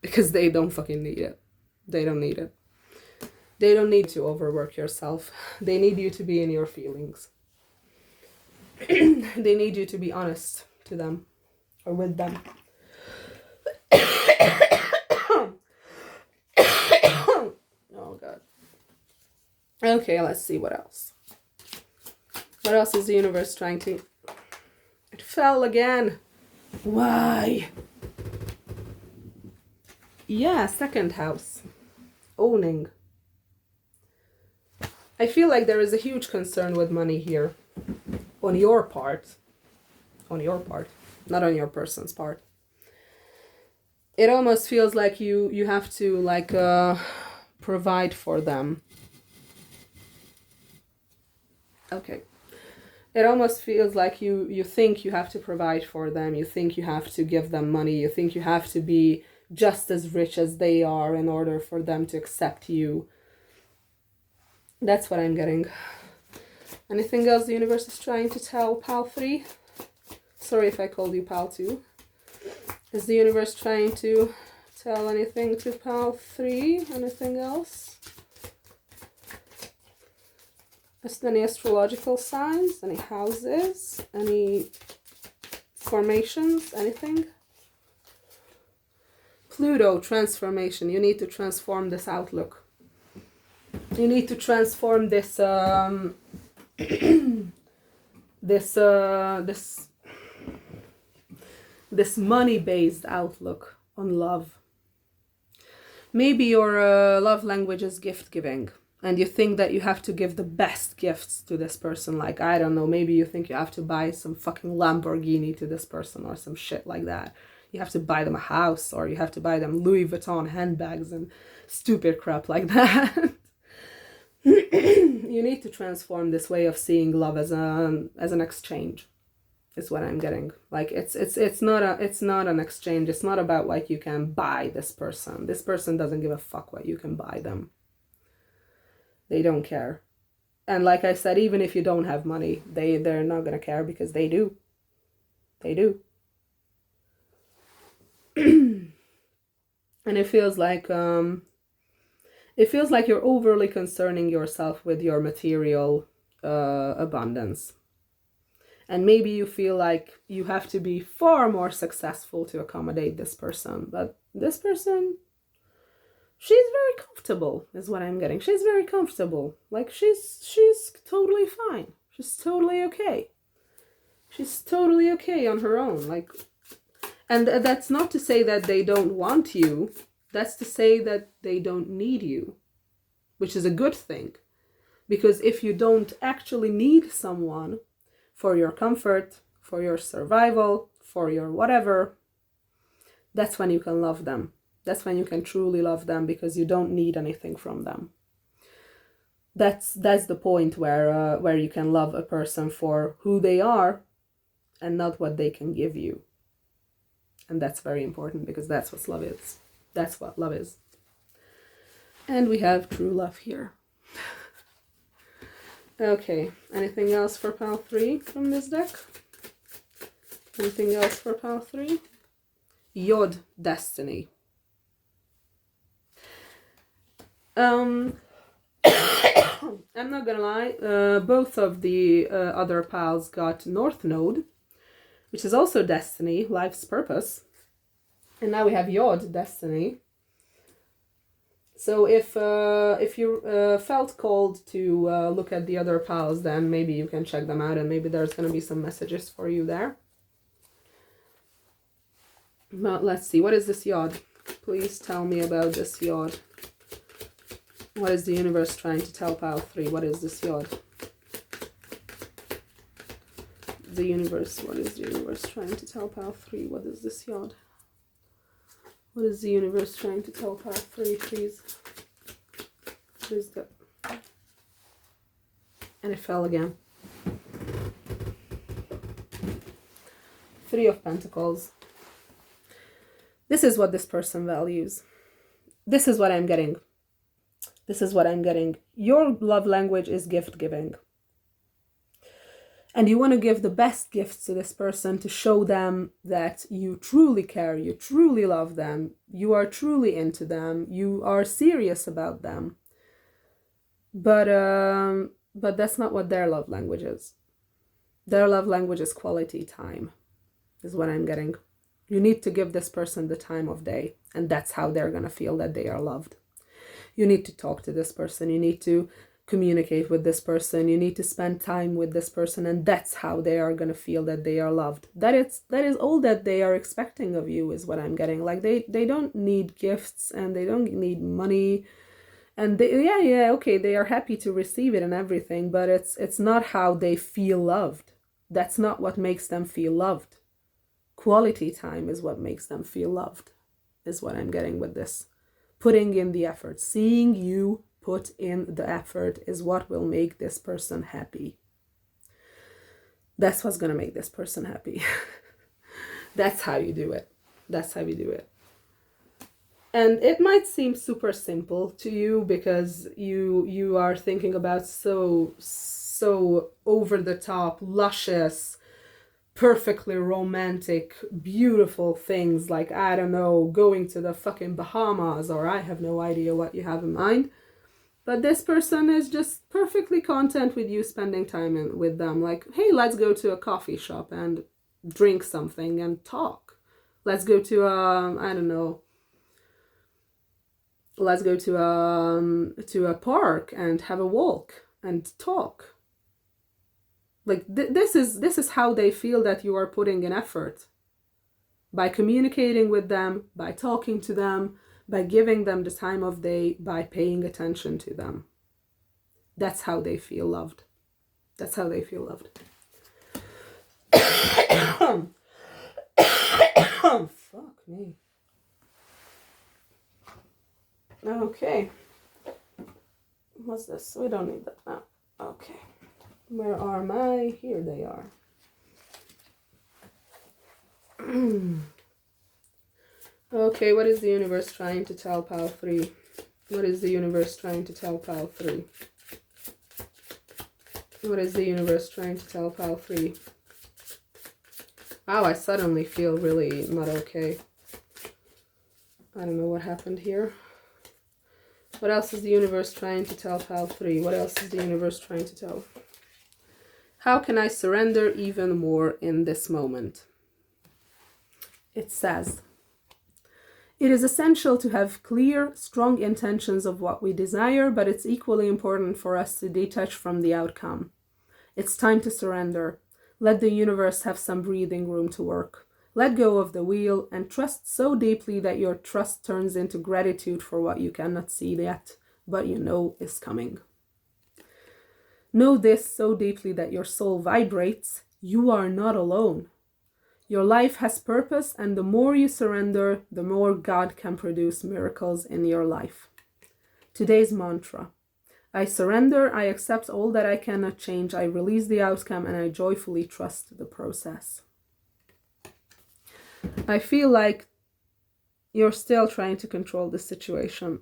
Because they don't fucking need it. They don't need it. They don't need to overwork yourself. They need you to be in your feelings. They need you to be honest to them. Or with them. Oh God. Okay, let's see what else. What else is the universe trying to... It fell again. Why? Yeah, second house. Owning. I feel like there is a huge concern with money here. On your part. On your part. Not on your person's part. It almost feels like you have to, like, provide for them. Okay. It almost feels like you think you have to provide for them. You think you have to give them money. You think you have to be just as rich as they are in order for them to accept you. That's what I'm getting. Anything else the universe is trying to tell pile 3? Sorry if I called you pile 2. Is the universe trying to tell anything to pile 3? Anything else? Just any astrological signs? Any houses? Any formations? Anything? Pluto, transformation. You need to transform this outlook. You need to transform this this money-based outlook on love. Maybe your love language is gift giving, and you think that you have to give the best gifts to this person. Like, I don't know, maybe you think you have to buy some fucking Lamborghini to this person or some shit like that. You have to buy them a house, or you have to buy them Louis Vuitton handbags and stupid crap like that. You need to transform this way of seeing love as an exchange. Is what I'm getting. Like, it's not an exchange. It's not about what you can buy this person. This person doesn't give a fuck what you can buy them. They don't care. And like I said, even if you don't have money, they're not gonna care, because they do. They do. And it feels like you're overly concerning yourself with your material abundance. And maybe you feel like you have to be far more successful to accommodate this person. But this person, she's very comfortable, is what I'm getting. She's very comfortable. Like, she's totally fine. She's totally okay. She's totally okay on her own. Like, And that's not to say that they don't want you. That's to say that they don't need you, which is a good thing. Because if you don't actually need someone for your comfort, for your survival, for your whatever, that's when you can love them. That's when you can truly love them, because you don't need anything from them. That's the point where you can love a person for who they are and not what they can give you. And that's very important, because that's what love is. That's what love is. And we have true love here. Okay, anything else for pile 3 from this deck? Anything else for pile 3? Yod, destiny. I'm not gonna lie, both of the other piles got North Node, which is also destiny, life's purpose. And now we have Yod, destiny. So if you felt called to look at the other piles, then maybe you can check them out, and maybe there's going to be some messages for you there. But let's see, what is this Yod? Please tell me about this Yod. What is the universe trying to tell pile 3? What is this Yod? The universe, what is the universe trying to tell pile 3? What is this Yod? What is the universe trying to tell pile 3, please? What is that? And it fell again. 3 of Pentacles. This is what this person values. This is what I'm getting. This is what I'm getting. Your love language is gift giving. And you want to give the best gifts to this person to show them that you truly care, you truly love them, you are truly into them, you are serious about them. But that's not what their love language is. Their love language is quality time, is what I'm getting. You need to give this person the time of day, and that's how they're going to feel that they are loved. You need to talk to this person, you need to communicate with this person, you need to spend time with this person, and that's how they are going to feel that they are loved. That is all that they are expecting of you, is what I'm getting. Like they don't need gifts, and they don't need money, and okay, they are happy to receive it and everything, but it's not how they feel loved. That's not what makes them feel loved. Quality time is what makes them feel loved, is what I'm getting with this. Putting in the effort, seeing you put in the effort is what will make this person happy. That's what's going to make this person happy. That's how you do it. That's how you do it. And it might seem super simple to you, because you are thinking about so over the top, luscious, perfectly romantic, beautiful things, like, I don't know, going to the fucking Bahamas, or I have no idea what you have in mind. But this person is just perfectly content with you spending time with them. Like, hey, let's go to a coffee shop and drink something and talk. Let's go to I don't know. Let's go to a park and have a walk and talk. Like this is how they feel that you are putting in effort. By communicating with them, by talking to them, by giving them the time of day, by paying attention to them. That's how they feel loved. That's how they feel loved. Fuck me. Okay. What's this? We don't need that now. Okay. Where are my... Here they are. Okay, what is the universe trying to tell pile 3? What is the universe trying to tell pile 3? What is the universe trying to tell pile 3? Wow, I suddenly feel really not okay. I don't know what happened here. What else is the universe trying to tell pile 3? What else is the universe trying to tell? How can I surrender even more in this moment? It says, it is essential to have clear, strong intentions of what we desire, but it's equally important for us to detach from the outcome. It's time to surrender. Let the universe have some breathing room to work. Let go of the wheel and trust so deeply that your trust turns into gratitude for what you cannot see yet, but you know is coming. Know this so deeply that your soul vibrates. You are not alone. Your life has purpose, and the more you surrender, the more God can produce miracles in your life. Today's mantra: I surrender, I accept all that I cannot change, I release the outcome, and I joyfully trust the process. I feel like you're still trying to control the situation.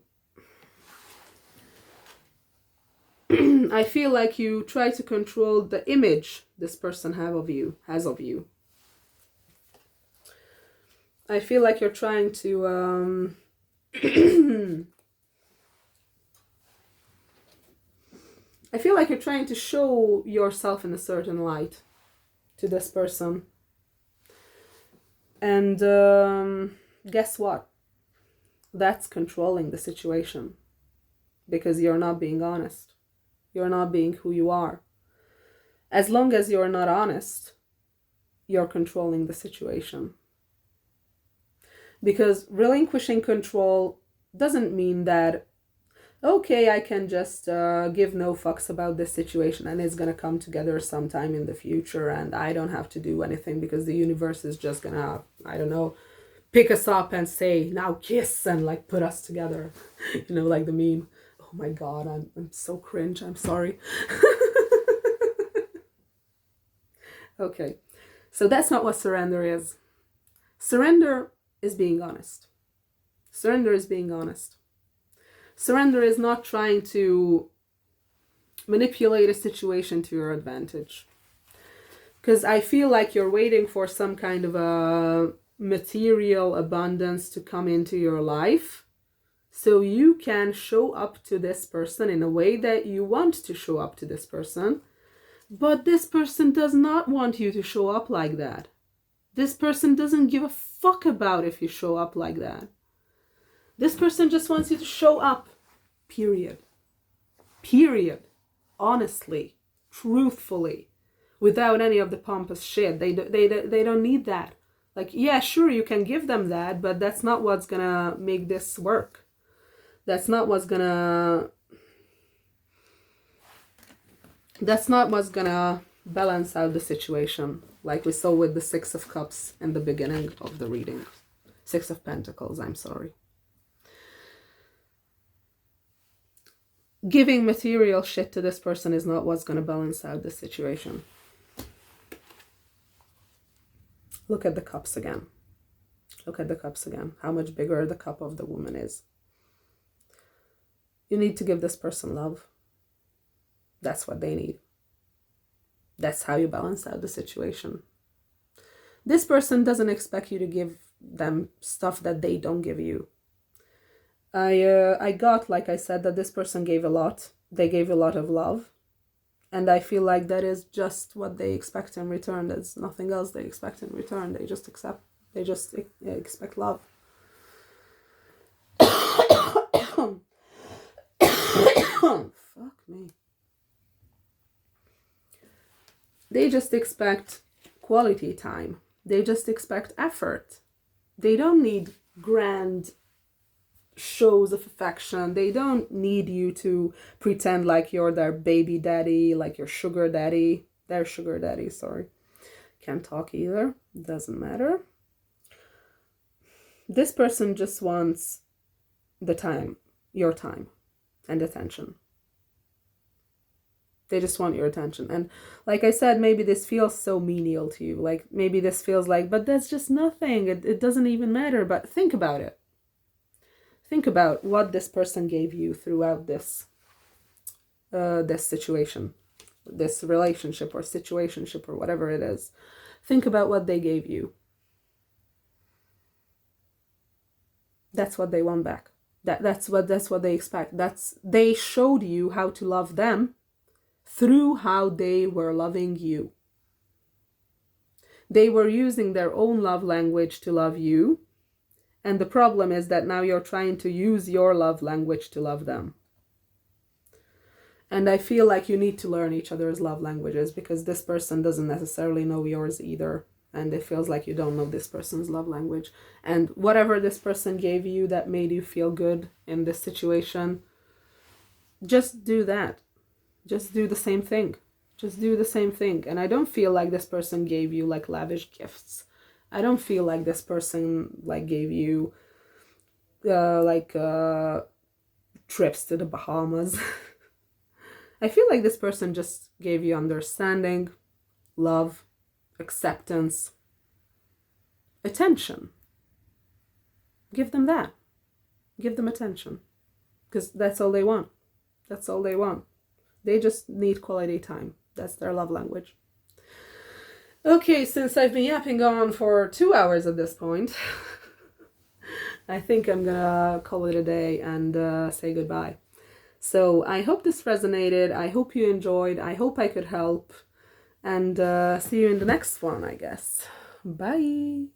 I feel like you try to control the image this person has of you. I feel like you're trying to I feel like you're trying to show yourself in a certain light to this person. And guess what? That's controlling the situation, because you're not being honest. You're not being who you are. As long as you're not honest, you're controlling the situation. Because relinquishing control doesn't mean that, okay, I can just give no fucks about this situation and it's going to come together sometime in the future and I don't have to do anything because the universe is just going to, I don't know, pick us up and say, now kiss, and like put us together. You know, like the meme. Oh my God, I'm so cringe. I'm sorry. Okay, so that's not what surrender is. Surrender is being honest. Surrender is being honest. Surrender is not trying to manipulate a situation to your advantage. Because I feel like you're waiting for some kind of a material abundance to come into your life so you can show up to this person in a way that you want to show up to this person. But this person does not want you to show up like that. This person doesn't give a fuck about if you show up like that. This person just wants you to show up. Period. Period. Honestly. Truthfully. Without any of the pompous shit. They don't need that. Like, yeah, sure, you can give them that, but that's not what's gonna make this work. That's not what's gonna balance out the situation, like we saw with the Six of Cups in the beginning of the reading. Six of Pentacles, I'm sorry. Giving material shit to this person is not what's going to balance out the situation. Look at the cups again. Look at the cups again. How much bigger the cup of the woman is. You need to give this person love. That's what they need. That's how you balance out the situation. This person doesn't expect you to give them stuff that they don't give you. I got, like I said, that this person gave a lot. They gave a lot of love. And I feel like that is just what they expect in return. There's nothing else they expect in return. They just expect love. Fuck me. They just expect quality time. They just expect effort. They don't need grand shows of affection. They don't need you to pretend like you're their baby daddy, like your sugar daddy. Their sugar daddy, sorry. Can't talk either. Doesn't matter. This person just wants the time, your time, and attention. They just want your attention. And like I said, maybe this feels so menial to you. Like maybe this feels like, but that's just nothing. It doesn't even matter. But think about it. Think about what this person gave you throughout this situation, this relationship or situationship or whatever it is. Think about what they gave you. That's what they want back. That's what they expect. They showed you how to love them through how they were loving you. They were using their own love language to love you. And the problem is that now you're trying to use your love language to love them. And I feel like you need to learn each other's love languages because this person doesn't necessarily know yours either. and it feels like you don't know this person's love language. And whatever this person gave you that made you feel good in this situation, just do that. Just do the same thing. Just do the same thing. And I don't feel like this person gave you like lavish gifts. I don't feel like this person like gave you trips to the Bahamas. I feel like this person just gave you understanding, love, acceptance, attention. Give them that. Give them attention. Because that's all they want. That's all they want. They just need quality time. That's their love language. Okay, since I've been yapping on for 2 hours at this point, I think I'm gonna call it a day and say goodbye. So I hope this resonated. I hope you enjoyed. I hope I could help. And see you in the next one, I guess. Bye.